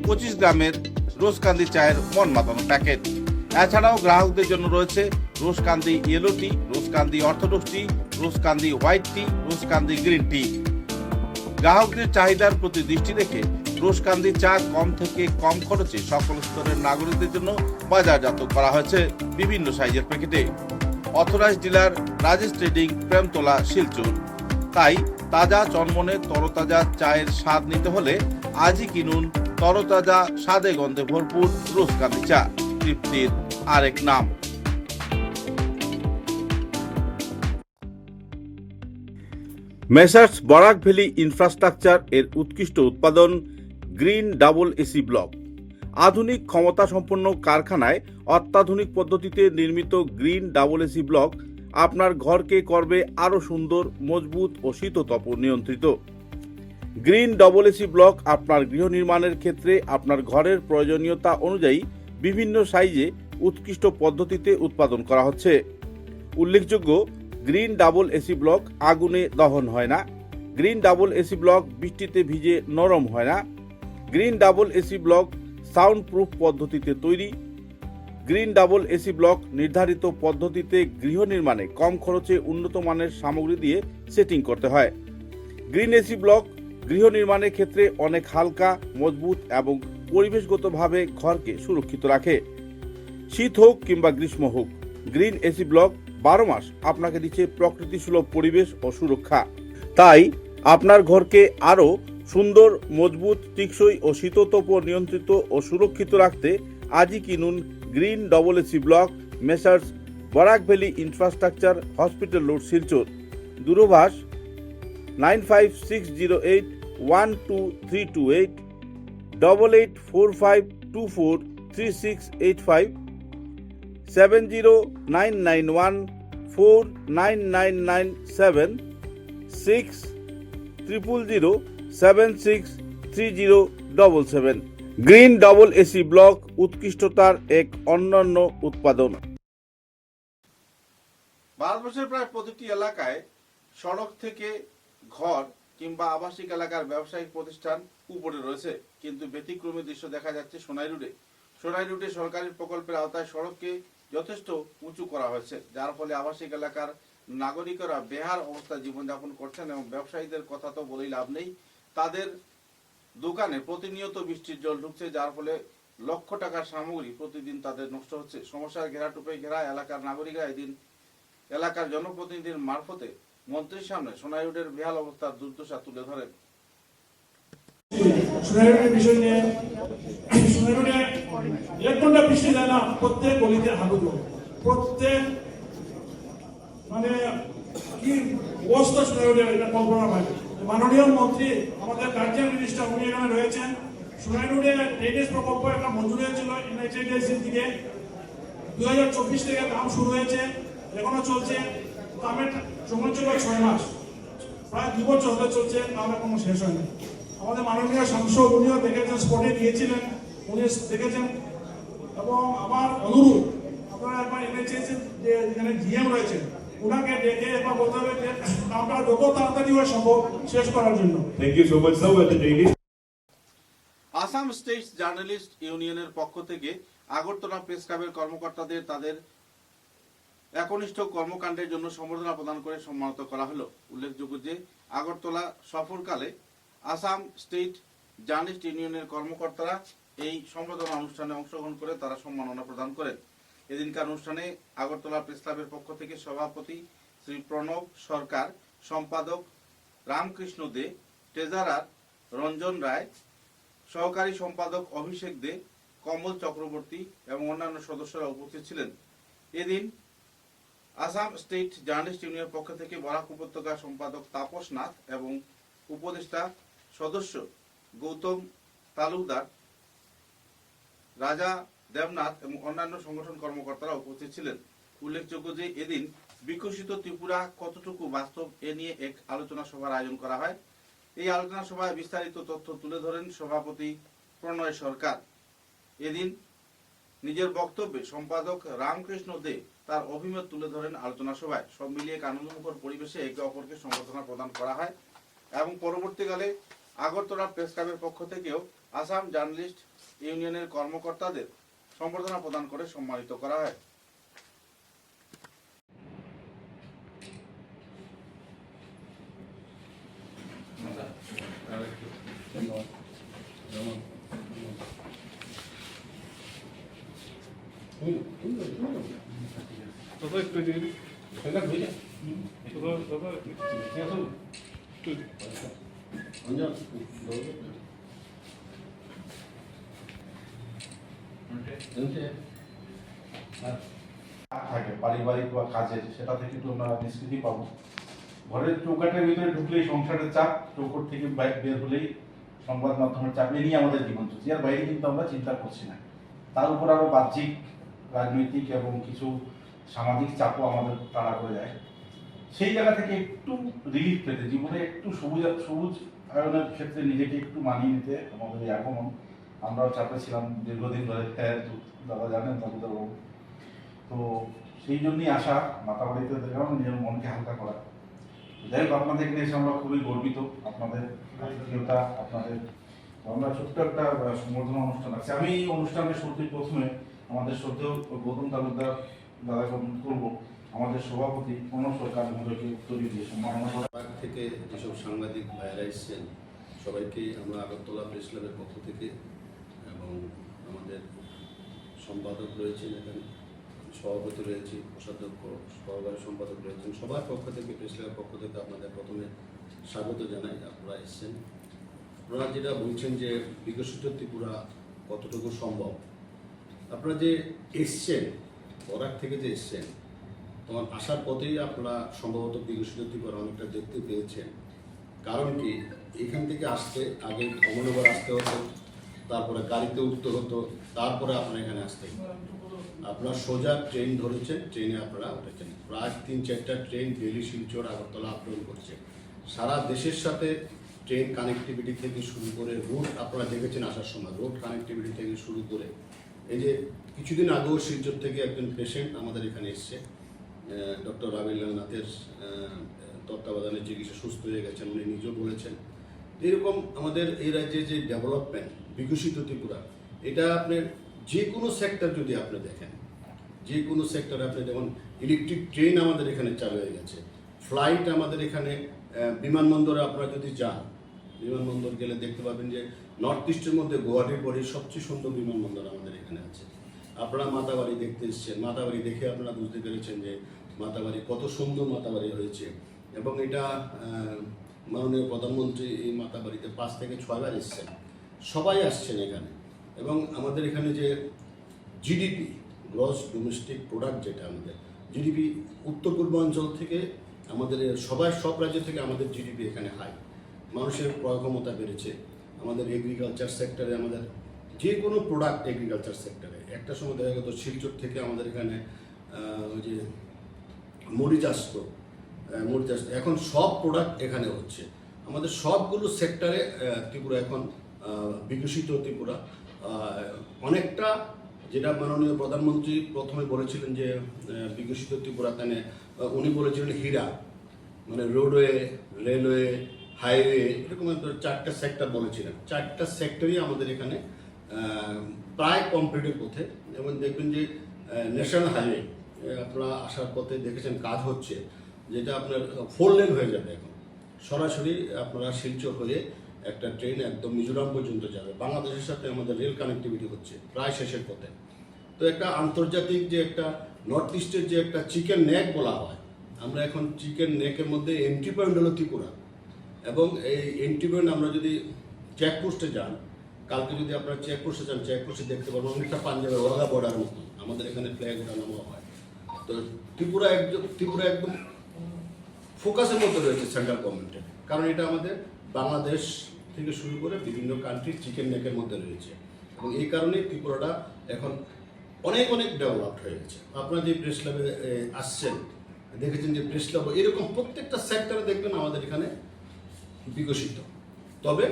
25 গ্রামের রোজকান্দি চায়ের মন মাতানো প্যাকেট। এছাড়াও গ্রাহকদের জন্য রয়েছে রোজকান্দি ইয়েলো টি, রোজকান্দি অর্থোডক্স টি, রোজকান্দি হোয়াইট টি, রোজকান্দি গ্রিন টি। গ্রাহকদের চাহিদার প্রতি দৃষ্টি রেখে রোজকান্দি চা কম থেকে কম খরচে সকল স্তরের নাগরিকদের জন্য বাজারজাত করা হয়েছে বিভিন্ন সাইজের প্যাকেটে। Authorised dealer Rajesh trading, Premtala, Silchar. তাই তাজা চনমনে তরতাজা চায়ের স্বাদ নিতে হলে আজই কিনুন তরতাজা স্বাদে গন্ধে ভরপুর রোজকান্দি চা, তৃপ্তির আরেক নাম। মেসার্স বরাক ভ্যালি ইনফ্রাস্ট্রাকচার এর উৎকৃষ্ট উৎপাদন গ্রিন ডাবল এসি ব্লক। আধুনিক ক্ষমতা সম্পন্ন কারখানায় অত্যাধুনিক পদ্ধতিতে নির্মিত গ্রিন ডাবল এসি ব্লক আপনার ঘরকে করবে আরও সুন্দর, মজবুত ও শীততাপ নিয়ন্ত্রিত। গ্রিন ডাবল এসি ব্লক আপনার গৃহ নির্মাণের ক্ষেত্রে আপনার ঘরের প্রয়োজনীয়তা অনুযায়ী বিভিন্ন সাইজে উৎকৃষ্ট পদ্ধতিতে উৎপাদন করা হচ্ছে। উল্লেখযোগ্য, গ্রিন ডাবল এসি ব্লক আগুনে দহন হয় না। গ্রিন ডাবল এসি ব্লক বৃষ্টিতে ভিজে নরম হয় না। Green double AC block sound proof পদ্ধতিতে তৈরি। গ্রিন ডাবল এসি ব্লক নির্ধারিত পদ্ধতিতে গৃহ নির্মাণে কম খরচে উন্নত মানের সামগ্রী দিয়ে সেটিং করতে হয়। গ্রিন এসি ব্লক গৃহ নির্মাণের ক্ষেত্রে অনেক হালকা, মজবুত এবং পরিবেশগতভাবে ঘরকে সুরক্ষিত রাখে। শীত হোক কিংবা গ্রীষ্ম হোক, গ্রিন এসি ব্লক 12 মাস আপনাকে দিচ্ছে প্রকৃতি সুলভ পরিবেশ ও সুরক্ষা। তাই আপনার ঘরকে আরও সুন্দর, মজবুত, টেকসই ও শীততাপ নিয়ন্ত্রিত ও সুরক্ষিত রাখতে আজই কিনুন green double AC block Messrs Barak valley infrastructure hospital road, Silchar. দূরভাষ 9560812328, 8845243685, 70991499997, 6000763077। গ্রিন ডবল এসি ব্লক উৎকৃষ্টতার এক অনন্য উৎপাদন। ভারতবর্ষের প্রায় প্রতিটি এলাকায় সড়ক থেকে ঘর কিংবা আবাসিক এলাকার ব্যবসায়িক প্রতিষ্ঠান উপরে রয়েছে, কিন্তু ব্যতিক্রমী দৃশ্য দেখা যাচ্ছে সোনাই রোডে। সোনাই রোডে সরকারি প্রকল্পের আওতায় সড়ককে যথেষ্ট উঁচু করা হয়েছে, যার ফলে আবাসিক এলাকার নাগরিকরা বেহাল অবস্থায় জীবনযাপন করছেন এবং ব্যবসায়ীদের কথা তো বলেই লাভ নেই। তাদের দোকানে প্রতিনিয়ত বৃষ্টির জল ঢুকছে, যার ফলে লক্ষ টাকার সামগ্রী প্রতিদিন তাদের নষ্ট হচ্ছে। সমস্যার ঘেরাটোপে ঘেরা এলাকার নাগরিকরা এদিন এলাকার জনপ্রতিনিধির মারফতে মন্ত্রীর সামনে সোনাই রোডের বেহাল অবস্থার দুর্দশা তুলে ধরেন। সোনাই রোডের বিষয় নিয়ে সোনাই রোডে 1 ঘন্টা বৃষ্টি যায় না, প্রত্যেক গলিতে হাঁটু, প্রত্যেক মানে কি অবস্থা সোনাই রোডের, এটা কল্পনা হয়। মাননীয় মন্ত্রী, আমাদের গার্জিয়ান মিনিস্টার, উনি এখানে রয়েছেন। সোনাই রোডে ড্রেনেজ প্রকল্প একটা মঞ্জুর হয়েছিল এনএইচএডিসির দিকে, 2024 থেকে কাম শুরু হয়েছে, এখনো চলছে। কামের সময় ছিল 6 মাস, প্রায় 2 বছর ধরে চলছে, কাম এখনো শেষ হয়নি। আমাদের মাননীয় সাংসদ, উনিও দেখেছেন, স্পটে গিয়েছিলেন, উনি দেখেছেন। এবং আমার অনুরোধ, আপনারা একবার এনএইচএডিসির যে এখানে জিএম রয়েছেন, ওনাকে ডেকে একবার বলতে হবে যে কামটা যত তাড়াতাড়ি হয় সম্ভব শেষ করার জন্য। Thank you so much, sir. With the daily Assam state journalist ইউনিয়নের পক্ষ থেকে আগরতলা প্রেস ক্লাবের কর্মকর্তাদের তাদের একনিষ্ঠ কর্মকাণ্ডের জন্য সম্বর্ধনা প্রদান করে সম্মানিত করা হলো। উল্লেখযোগ্য যে আগরতলা সফরকালে আসাম স্টেট জার্নালিস্ট ইউনিয়নের কর্মকর্তারা এই সম্বর্ধনা অনুষ্ঠানে অংশগ্রহণ করে তারা সম্মাননা প্রদান করেন। এদিনকার অনুষ্ঠানে আগরতলা প্রেস ক্লাবের পক্ষ থেকে সভাপতি শ্রী প্রণব সরকার, সম্পাদক রামকৃষ্ণ দে, ট্রেজারার রঞ্জন রায়, সহকারী সম্পাদক অভিষেক দে, কমল চক্রবর্তী এবং অন্যান্য সদস্যরা উপস্থিত ছিলেন। এদিন আসাম স্টেট জার্নালিস্ট ইউনিয়নের পক্ষ থেকে বরাক উপত্যকা সম্পাদক তাপস নাথ এবং উপদেষ্টা সদস্য গৌতম তালুকদার, রাজা দেবনাথ এবং অন্যান্য সংগঠন কর্মকর্তারা উপস্থিত ছিলেন। উল্লেখযোগ্য যে এদিন বিকশিত ত্রিপুরা কতটুকু বাস্তব এ নিয়ে এক আলোচনা সভার আয়োজন করা হয়। এই আলোচনা সভায় বিস্তারিত তথ্য তুলে ধরেন সভাপতি প্রণয় সরকার। এদিন নিজের বক্তব্যে সম্পাদক রামকৃষ্ণ দে তার অভিমত তুলে ধরেন আলোচনা সভায়। সব মিলিয়ে এক আনন্দমুখর পরিবেশে একে অপরকে সম্বর্ধনা প্রদান করা হয় এবং পরবর্তীকালে আগরতলা প্রেস ক্লাবের পক্ষ থেকেও আসাম জার্নালিস্ট ইউনিয়নের কর্মকর্তাদের সম্বর্ধনা প্রদান করে সম্মানিত করা হয়। থাকে পারিবারিক বা কাজের, সেটা থেকে একটু আমরা নিষ্কৃতি পাবো। ঘরের চৌকাটের ভিতরে ঢুকলেই সংসারের চাপ, চৌকট থেকে বের হলেই সংবাদ মাধ্যমের চাপ, এ নিয়ে আমাদের জীবন চলছে। এর বাইরে কিন্তু আমরা চিন্তা করছি না। তার উপর আরো বাহ্যিক রাজনৈতিক এবং কিছু সামাজিক চাপও আমাদের তাড়া করে যায়। সেই জায়গা থেকে একটু রিলিফ পেতে, জীবনে একটু সবুজ আয়নের ক্ষেত্রে নিজেকে একটু মানিয়ে নিতে আমাদের এই আগমন। আমরাও চাপে ছিলাম দীর্ঘদিন ধরে, দাদা জানেন, দাদুদাবাবু। তো সেই জন্যই আসা মাতাবাড়িতে দেখানো, নিজের মনকে হালকা করা। যাই হোক, আপনাদের এখানে এসে আমরা খুবই গর্বিত, আপনাদের আতিথেয়তা, আপনাদের আমরা ছোট্ট একটা সম্বর্ধনা অনুষ্ঠান আছে। আমি এই অনুষ্ঠানের শুরুতেই প্রথমে আমাদের শ্রদ্ধেয় গৌতম তালুকদার দাদাকে অনুরোধ করবো আমাদের সভাপতি প্রণব সরকার মহোদয়কে উত্তরীয় দিয়ে সম্মাননা করা। পার্ক থেকে যেসব সাংবাদিক ভাইয়েরা এসেছেন সবাইকে আমরা আগরতলা প্রেস ক্লাবের পক্ষ থেকে এবং আমাদের সম্পাদক রয়েছেন এখানে, সভাপতি রয়েছে, কোষাধ্যক্ষ, সহকারী সম্পাদক রয়েছেন, সবার পক্ষ থেকে প্রেস ক্লাবের পক্ষ থেকে আপনাদের প্রথমে স্বাগত জানাই। আপনারা এসেছেন, আপনারা যেটা বলছেন যে বিকশিত ত্রিপুরা কতটুকু সম্ভব, আপনারা যে এসছেন বরাক থেকে যে এসছেন, তোমার আসার পথেই আপনারা সম্ভবত বিকশিত ত্রিপুরা অনেকটা দেখতে পেয়েছেন। কারণ কি, এখান থেকে আসতে আগে ধর্মনগর আসতে হতো, তারপরে গাড়িতে উঠতে হতো, তারপরে আপনারা এখানে আসতেন। আপনারা সোজা ট্রেন ধরেছেন, ট্রেনে আপনারা উঠেছেন। প্রায় 3-4টা train Delhi, Silchar, Agartala up down করছে। সারা দেশের সাথে ট্রেন কানেক্টিভিটি থেকে শুরু করে রুট আপনারা দেখেছেন আসার সময়, রোড কানেক্টিভিটি থেকে শুরু করে এই যে কিছুদিন আগেও শিলচর থেকে একজন পেশেন্ট আমাদের এখানে এসছে, ডক্টর রবীন্দ্রনাথের তত্ত্বাবধানে চিকিৎসা সুস্থ হয়ে গেছেন, উনি নিজেও বলেছেন। এরকম আমাদের এই রাজ্যে যে ডেভেলপমেন্ট, বিকশিত ত্রিপুরা, এটা আপনার যে কোনো সেক্টর যদি আপনি দেখেন, যে কোনো সেক্টরে আপনি যেমন ইলেকট্রিক ট্রেন আমাদের এখানে চালু হয়ে গেছে, ফ্লাইট আমাদের এখানে, বিমানবন্দরে আপনারা যদি যান, বিমানবন্দর গেলে দেখতে পাবেন যে নর্থ ইস্টের মধ্যে গুয়াহাটির পরে সবচেয়ে সুন্দর বিমানবন্দর আমাদের এখানে আছে। আপনারা মাতাবাড়ি দেখতে এসেছেন, মাতাবাড়ি দেখে আপনারা বুঝতে পেরেছেন যে মাতাবাড়ি কত সুন্দর মাতাবাড়ি হয়েছে। এবং এটা মাননীয় প্রধানমন্ত্রী এই মাতাবাড়িতে 5 থেকে 6 বার এসেছেন, সবাই আসছেন এখানে। এবং আমাদের এখানে যে জিডিপি, গ্রস ডোমেস্টিক প্রোডাক্ট, যেটা আমাদের জিডিপি উত্তর পূর্বাঞ্চল থেকে আমাদের সব রাজ্য থেকে আমাদের জিডিপি এখানে হাই। মানুষের ক্রয় ক্ষমতা বেড়েছে। আমাদের এগ্রিকালচার সেক্টরে, আমাদের যে কোনো প্রোডাক্ট এগ্রিকালচার সেক্টরে, একটা সময় দেখা গেল শিলচর থেকে আমাদের এখানে ওই যে মরিচ আসতো, এখন সব প্রোডাক্ট এখানে হচ্ছে। আমাদের সবগুলো সেক্টরে ত্রিপুরা এখন বিকশিত ত্রিপুরা অনেকটা, যেটা মাননীয় প্রধানমন্ত্রী প্রথমে বলেছিলেন যে বিকশিত ত্রিপুরা, এখানে উনি বলেছিলেন হীরা, মানে রোডওয়ে, রেলওয়ে, হাইওয়ে, এরকম 4টা সেক্টর বলেছিলেন। 4টা সেক্টরই আমাদের এখানে প্রায় কমপ্লিটের পথে। এবং দেখবেন যে ন্যাশনাল হাইওয়ে আপনারা আসার পথে দেখেছেন কাজ হচ্ছে, যেটা আপনার 4 লেন হয়ে যাবে। এখন সরাসরি আপনারা শিলচর হয়ে একটা ট্রেন একদম মিজোরাম পর্যন্ত যাবে। বাংলাদেশের সাথে আমাদের রেল কানেক্টিভিটি হচ্ছে প্রায় শেষের পথে। তো একটা আন্তর্জাতিক যে একটা নর্থ ইস্টের যে একটা চিকেন নেক বলা হয়, আমরা এখন চিকেন নেকের মধ্যে এন্ট্রি পয়েন্ট হলো ত্রিপুরা। এবং এই এন্ট্রি পয়েন্ট আমরা যদি চেকপোস্টে যান, কালকে যদি আপনারা চেকপোস্টে যান, চেকপোস্টে দেখতে পারবেন অনেকটা পাঞ্জাবের ওয়াঘা বর্ডার মতো আমাদের এখানে ফ্ল্যাগ ওঠানো হয়। তো ত্রিপুরা একদম ফোকাসের মধ্যে রয়েছে সেন্ট্রাল গভর্নমেন্টের, কারণ এটা আমাদের বাংলাদেশ থেকে শুরু করে বিভিন্ন কান্ট্রি চিকেন নেকের মধ্যে রয়েছে। এবং এই কারণে ত্রিপুরাটা এখন অনেক ডেভেলপড হয়ে গেছে। আপনারা যে প্রেস ক্লাবে আসছেন, দেখেছেন যে প্রেস ক্লাব এরকম প্রত্যেকটা সেক্টরে দেখবেন আমাদের এখানে বিকশিত। তবে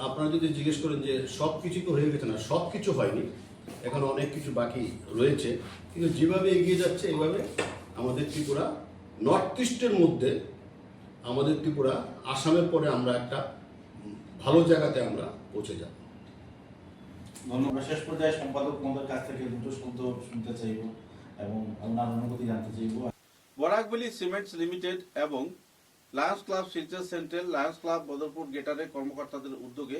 আপনারা যদি জিজ্ঞেস করেন যে সব কিছু তো হয়ে গেছে, না, সব কিছু হয়নি, এখন অনেক কিছু বাকি রয়েছে। কিন্তু যেভাবে এগিয়ে যাচ্ছে এইভাবে আমাদের ত্রিপুরা নর্থ ইস্টের মধ্যে, আমাদের ত্রিপুরা আসামের পরে আমরা একটা ভালো জায়গাতে আমরা পৌঁছে যাব। ধন্যবাদ। শেষ পর্যায়ে সম্পাদক মহোদয়ের কাছ থেকে দুটো শব্দ শুনতে চাইব এবং ওনার অনুভূতি জানতে চাইব। বরাকভ্যালি সিমেন্টস লিমিটেড এবং Lions club Silchar central, Lions club Badarpur গেটারের কর্মকর্তাদের উদ্যোগে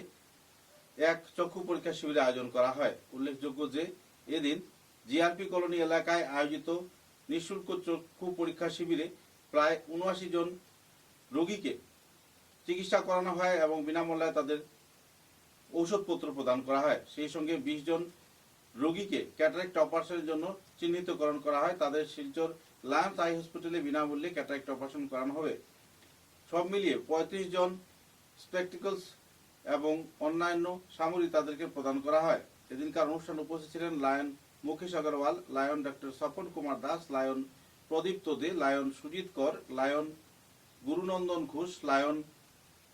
এক চক্ষু পরীক্ষা শিবিরের আয়োজন করা হয়। উল্লেখযোগ্য যে এদিন জিআরপি কলোনি এলাকায় আয়োজিত নিঃশুল্ক চক্ষু পরীক্ষা শিবিরে প্রায় ৭৯ জন রোগীকে চিকিৎসা করানো হয় এবং বিনামূল্যে তাদের ঔষধপত্র প্রদান করা হয়। সেই সঙ্গে 20 জন রোগীকে ক্যাটারেক্ট অপারেশনের জন্য চিহ্নিতকরণ করা হয়। তাদের শিলচর লায়ন্স আই হসপিটালে বিনামূল্যে ক্যাটারেক্ট অপারেশন করানো হবে। সব মিলিয়ে 35 জন স্পেকটিকলস এবং অন্যান্য সামগ্রী তাদেরকে প্রদান করা হয়। এদিনকার অনুষ্ঠানে উপস্থিত ছিলেন lion Mukesh Agarwal, lion doctor Swapan Kumar Das, lion Pradipta Dey, lion Sujit Kar, lion Gurunandan Ghosh, lion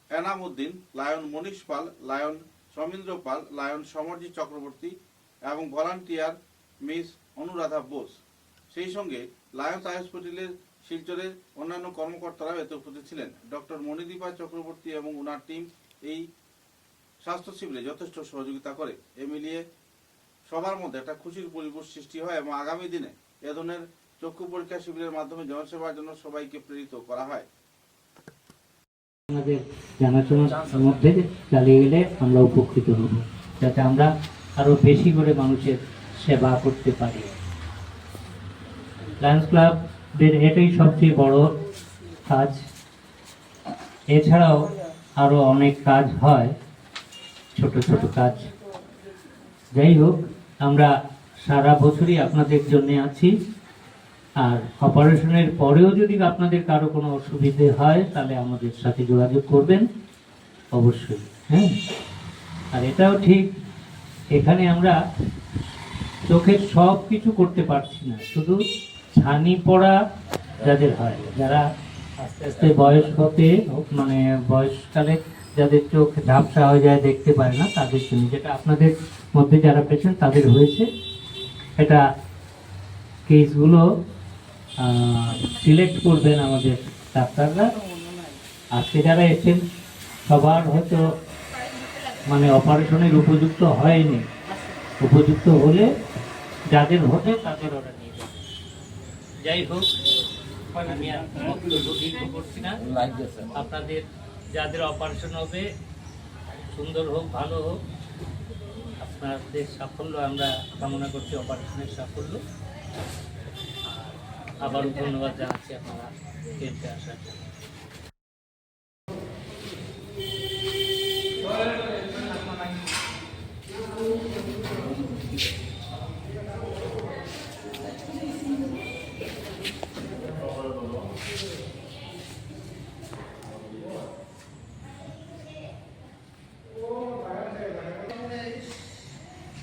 Enamuddin, lion Manish Pal, lion Samindra Pal, lion Samarjit Chakraborty এবং ভলান্টিয়ার মিস অনুরাধা বোস। সেই সঙ্গে লায়ন্স আই হসপিটালের শিলচরের অন্যান্য কর্মকর্তারাও এতে উপস্থিত ছিলেন। ডক্টর মণিদীপা চক্রবর্তী এবং ওনার টিম এই স্বাস্থ্য শিবিরে যথেষ্ট সহযোগিতা করে। এ মিলিয়ে সবার মধ্যে একটা খুশির পরিবেশ সৃষ্টি হয় এবং আগামী দিনে এ ধরনের চক্ষু পরীক্ষা শিবিরের মাধ্যমে জনসেবার জন্য সবাইকে প্রেরিত করা হয়। আমাদের জানাশোনার মধ্যে চালিয়ে গেলে আমরা উপকৃত হব, যাতে আমরা আরো বেশি করে মানুষের সেবা করতে পারি। লায়ন্স ক্লাবের এটাই সবচেয়ে বড় কাজ। এছাড়াও আরো অনেক কাজ হয়, ছোট ছোট কাজ। যাই হোক, আমরা সারা বছরই আপনাদের জন্য আছি। আর অপারেশনের পরেও যদি আপনাদের কারো কোনো অসুবিধে হয় তাহলে আমাদের সাথে যোগাযোগ করবেন অবশ্যই। হ্যাঁ, আর এটাও ঠিক, এখানে আমরা চোখের সব কিছু করতে পারছি না, শুধু ছানি পড়া যাদের হয়, যারা আস্তে আস্তে বয়স হতে মানে বয়সকালে যাদের চোখ ঝাপসা হয়ে যায়, দেখতে পারে না, তাদের জন্য, যেটা আপনাদের মধ্যে যারা পেশেন্ট তাদের হয়েছে। এটা কেসগুলো সিলেক্ট করবেন আমাদের ডাক্তাররা। আজকে যারা এসেছেন সবার হয়তো মানে অপারেশনের উপযুক্ত হয়নি, উপযুক্ত হলে যাদের হবে তাদের ওরা নিয়ে যাবে। যাই হোক, আমি আর বক্তব্য দীর্ঘ করছি না। আপনাদের যাদের অপারেশন হবে সুন্দর হোক, ভালো হোক, আপনাদের সাফল্য আমরা কামনা করছি, অপারেশনের সাফল্য। আবারও ধন্যবাদ জানাচ্ছি আপনারা কেন্দ্রে আসার জন্য।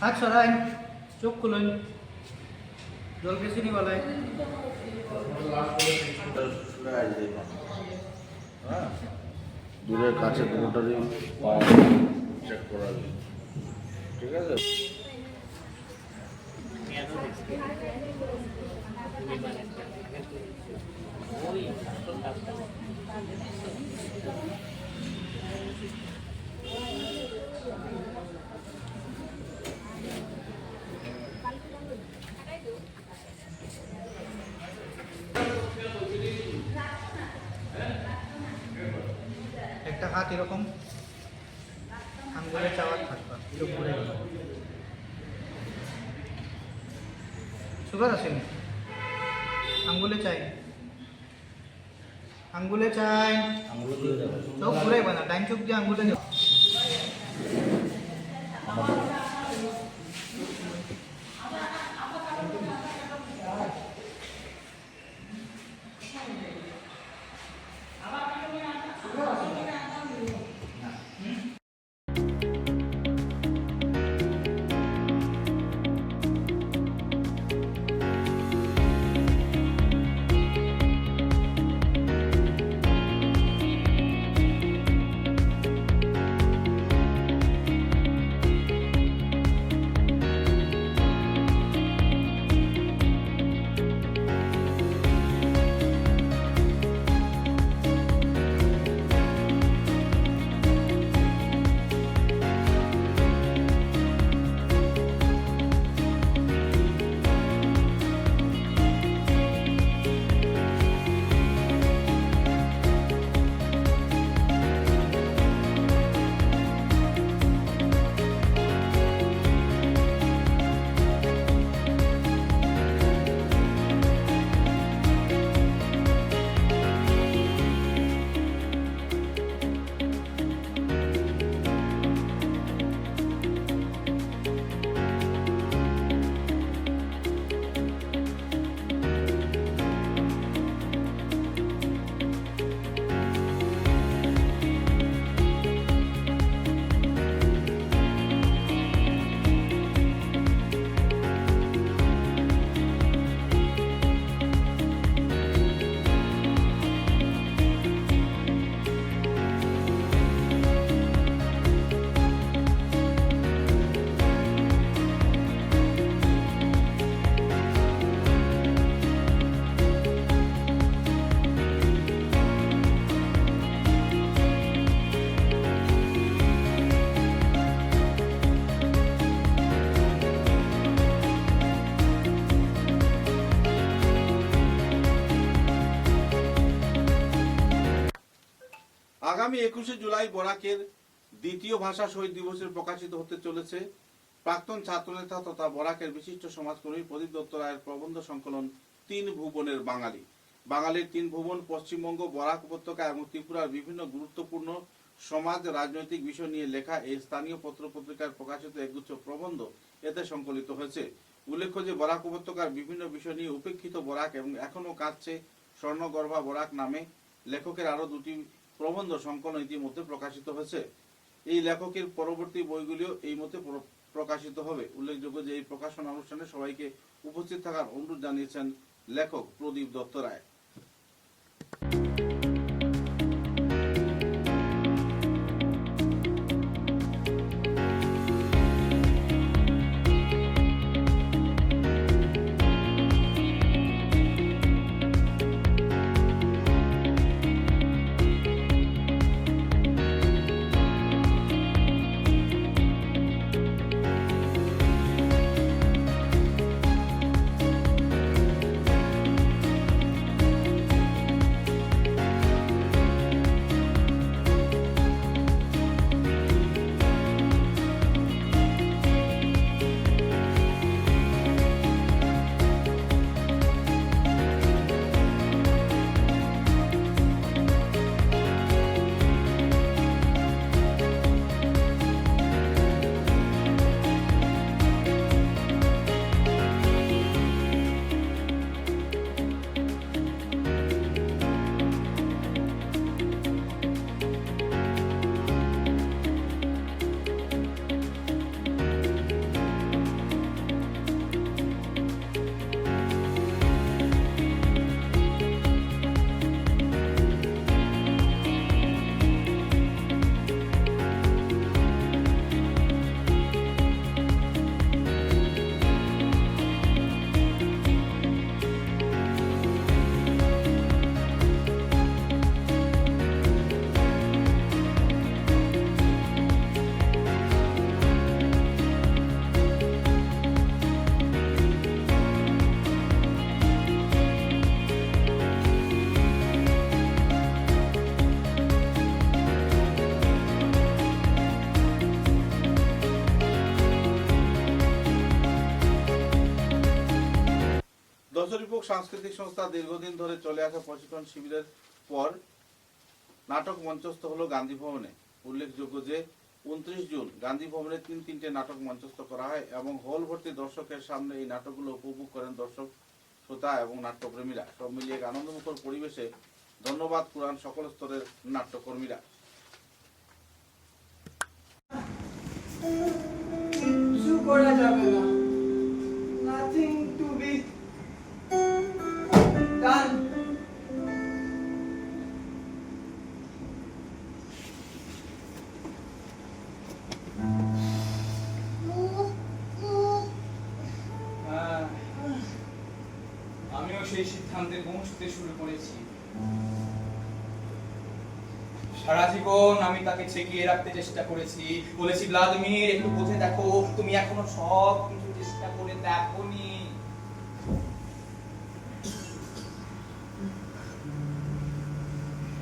हाथ सराय, चोख खुलन, जल बेसि नहीं वाला है। দূরের কাছে কোনোটারই চেক করা যায়, ঠিক আছে। একটা হাত এরকম আঙ্গুলে চাওয়ার থাকবা, চোখ ঘুরে গেল। সুগার আসেনি, আঙ্গুলে চাই, আঙ্গুলে চাই, চোখ ঘুরে না, ডাইন চোখ দিয়ে আঙ্গুলে যাও। আগামী 21শে জুলাই বরাকের দ্বিতীয় ভাষা শহীদ দিবসে প্রকাশিত হতে চলেছে প্রাক্তন ছাত্রনেতা তথা বরাকের বিশিষ্ট সমাজকর্মী প্রদীপ দত্ত রায়ের প্রবন্ধ সংকলন 3 ভুবনের বাঙালি। বাঙালির 3 ভুবন পশ্চিমবঙ্গ, বরাক উপত্যকা এবং ত্রিপুরার বিভিন্ন গুরুত্বপূর্ণ সমাজ রাজনৈতিক বিষয় নিয়ে লেখা এই স্থানীয় পত্র-পত্রিকায় প্রকাশিত একগুচ্ছ প্রবন্ধ এতে সংকলিত হয়েছে। উল্লেখ্য যে বরাক উপত্যকার বিভিন্ন বিষয় নিয়ে উপেক্ষিত বরাক এবং এখনো কাঁদছে স্বর্ণগর্ভা বরাক নামে লেখকের আরো 2টি প্রবন্ধ সংকলন ইতিমধ্যে প্রকাশিত হয়েছে। এই লেখকের পরবর্তী বইগুলিও এই মতে প্রকাশিত হবে। উল্লেখযোগ্য যে এই প্রকাশনা অনুষ্ঠানে সবাইকে উপস্থিত থাকার অনুরোধ জানিয়েছেন লেখক প্রদীপ দত্ত রায়। দশরীপক সাংস্কৃতিক সংস্থা দীর্ঘদিন ধরে চলে আসা প্রশিক্ষণ শিবিরের পর নাটক মঞ্চস্থ হলো গান্ধী ভবনে। উল্লেখযোগ্য যে 29 জুন গান্ধী ভবনে 3টে নাটক মঞ্চস্থ করা হয় এবং হল ভর্তি দর্শকের সামনে এই নাটকগুলো উপভোগ করেন দর্শক, শ্রোতা এবং নাট্যপ্রেমীরা। সব মিলিয়ে এক আনন্দমুখর পরিবেশে ধন্যবাদ কুড়ান সকল স্তরের নাট্যকর্মীরা। কিছু করা যাবে না, নাথিং টু বি ডান। আমিও সেই সিদ্ধান্তে পৌঁছতে শুরু করেছি। সারা জীবন আমি তাকে ছেকিয়ে রাখতে চেষ্টা করেছি, বলেছি ভ্লাদিমির একটু বুঝে দেখো, তুমি এখনো সব কিছু চেষ্টা করে দেখোনি।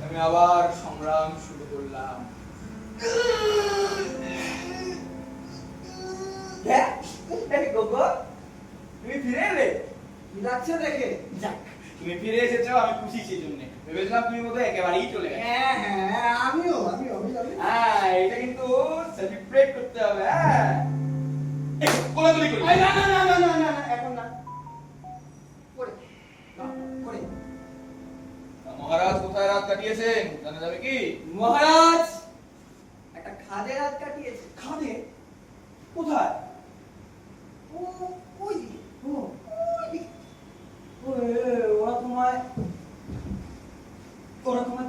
আমি আবার সংগ্রাম শুরু করলাম। তুমি ফিরে এলে, লাগছে দেখে। যাক, তুমি ফিরে এসেছো, আমি খুশি সেই জন্য। ভেবেছিলাম তুমি বোধহয় একেবারেই চলে গেলে। হ্যাঁ, আমিও হ্যাঁ, এটা কিন্তু সেলিব্রেট করতে হবে। হ্যাঁ, কোলাকুলি করি। না, এখন না, করে মহারাজ কোথায় রাত কাটিয়েছেন জানা যাবে কি? মহারাজ একটা খাদে রাত কাটিয়েছে। খাদে? কোথায়? ওই দিকে। ওরা তোমায়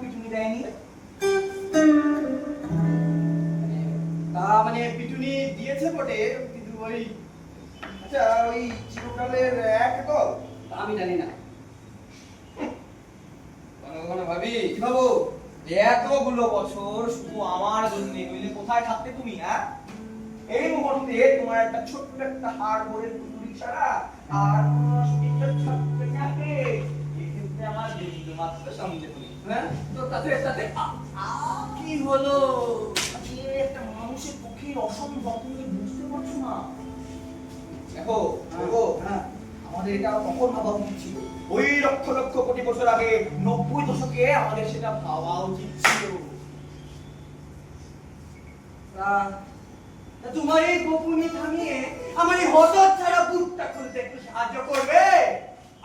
পিটুনি দেয়নি? তা মানে পিটুনি দিয়েছে বটে, কিন্তু ওই আচ্ছা ওই চিরকালের এক দল আমি জানি না। কখনো ভাবি বাবু, এতগুলো বছর শুধু আমার জন্য নইলে কোথায় থাকতে তুমি? হ্যাঁ, এই মুহূর্তে তোমার একটা ছোট্ট একটা হাড়গোড়ের পুতুলি ছাড়া আর একটা ছোট্ট নাকে এক্ষেত্রে আমার মাত্র সঙ্গে তুমি। হ্যাঁ, তো তাতে কি হলো? একটা মানুষের পক্ষে অসম্ভব, তুমি বুঝতে পারছো না? দেখো দেখো, আমাদের এটা কখন ভাবা উচিত ছিল? ওই লক্ষ লক্ষ কোটি বছর আগে 90 দশকে আমাদের সেটা ভাবা উচিত ছিল। তোমার এই গোপনে থামিয়ে আমার এই হঠাৎ ছাড়া বুকটা খুলতে একটু সাহায্য করবে?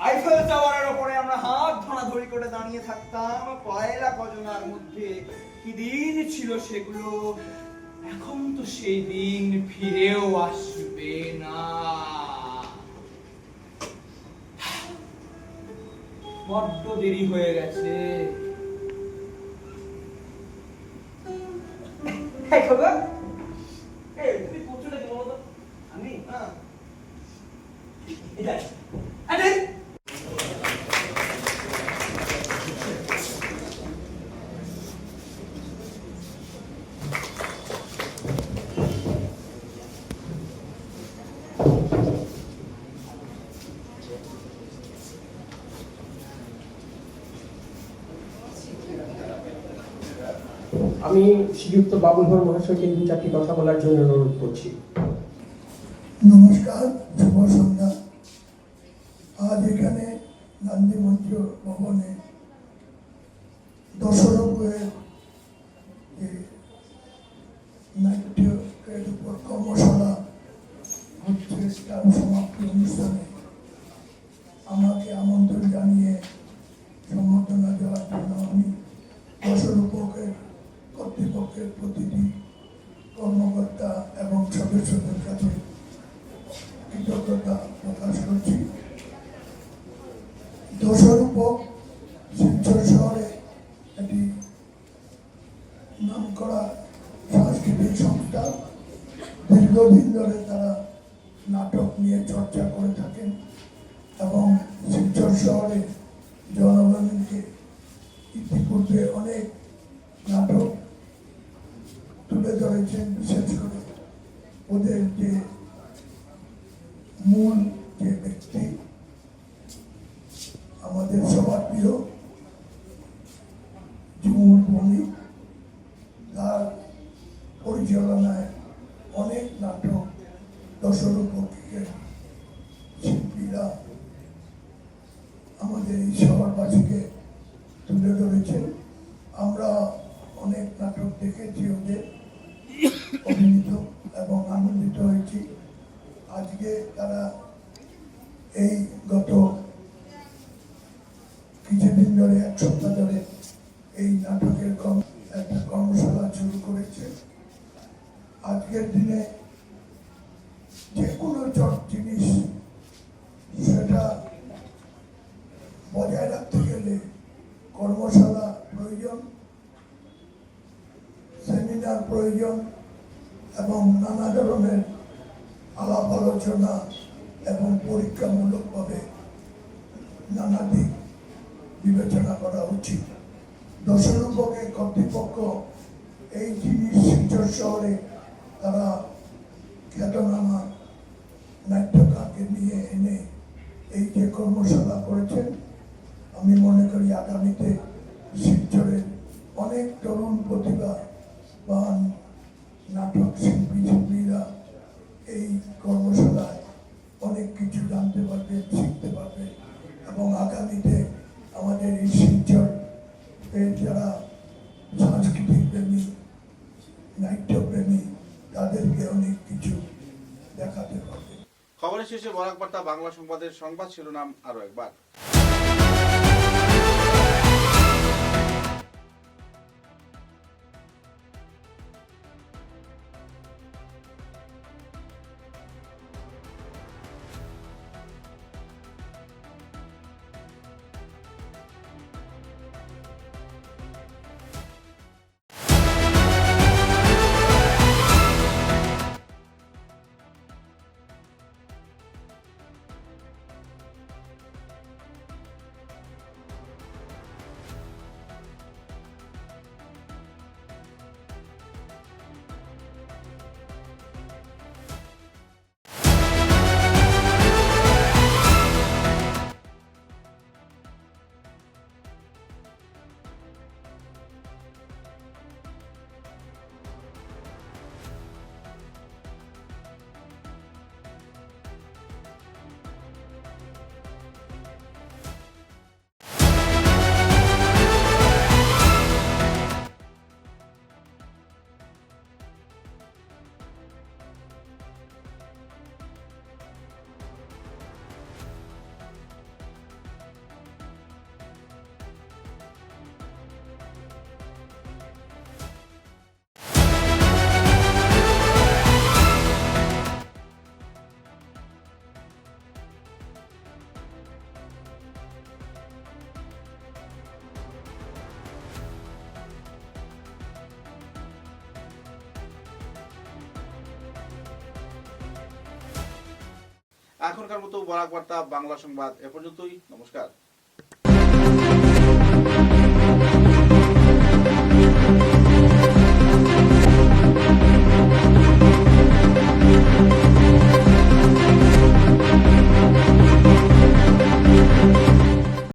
আইফেল টাওয়ারের উপরে আমরা হাত ধরাধরি করে দাঁড়িয়ে থাকতাম, কয়লা খজনার মধ্যে কি দিন ছিল সেগুলো। এখন তো সেই দিন ফিরেও আসবে না। বড্ড দেরি হয়ে গেছে। এই খবর, তুমি করছোটা কি বলো তো? আমি এটা আরে আমি শ্রীযুক্ত বাবুল ভর মহাশয়কে 2-4টি কথা বলার জন্য অনুরোধ করছি। নমস্কার, শুভ সন্ধ্যা। আজ এখানে গান্ধী মঞ্চ ভবনে দশরথের যে নাট্যের উপর কর্মশালা হচ্ছে তার সমাপ্তি অনুষ্ঠানে আমাকে আমন্ত্রণ জানিয়ে সম্বর্ধনা দেওয়ার জন্য আমি দশরূপকের কর্তৃপক্ষের প্রতিটি কর্মকর্তা এবং সদস্যদের কাছে কৃতজ্ঞতা প্রকাশ করছি। দশরূপক শিলচর শহরে একটি নামকরা সাংস্কৃতিক সংস্থা। দীর্ঘদিন ধরে তারা নাটক নিয়ে চর্চা করে থাকেন এবং শিলচর শহরে জনগণকে ইতিপূর্বে অনেক নাটক তুলে ধরেছেন। বিশেষ করে ওদের যে মূল যে ব্যক্তি আমাদের সবার প্রিয় ঝুমুর বণিক, তার পরিচালনায় অনেক নাটক দশরূপকের শিল্পীরা আমাদের এই শহরবাসীকে তুলে ধরেছেন। আমরা অনেক নাটক দেখেছি ওদের অভিনীত এবং আনন্দিত হয়েছি। আজকে তারা এই গত কিছুদিন ধরে, 1 সপ্তাহ ধরে এই নাটকের একটা কর্মশালা শুরু করেছে। আজকের দিনে যে কোনো জিনিস সেটা বজায় রাখতে গেলে কর্মশালা প্রয়োজন, সেমিনার প্রয়োজন এবং নানা ধরনের আলাপ আলোচনা এবং পরীক্ষামূলকভাবে নানা দিক বিবেচনা করা উচিত। দশরূপকের কর্তৃপক্ষ এই জিনিস শিলচর শহরে তারা খ্যাতনামা নাট্যকারকে নিয়ে এনে এই যে কর্মশালা করেছেন, আমি মনে করি আগামীতে শিলচরের অনেক তরুণ প্রতিভাবান নাটক শিল্পীরা এই কর্মশালায় অনেক কিছু জানতে পারবে, শিখতে পারবে এবং আগামীতে আমাদের এই শিলচর যারা সাংস্কৃতিক প্রেমী, নাট্যপ্রেমী, তাদেরকে অনেক কিছু দেখাতে পারবে। খবরের শেষে বরাক বার্তা বাংলা সংবাদের সংবাদ শিরোনাম আরো একবার। এখনকার মতো বরাক বার্তা বাংলা সংবাদ এ পর্যন্তই। নমস্কার।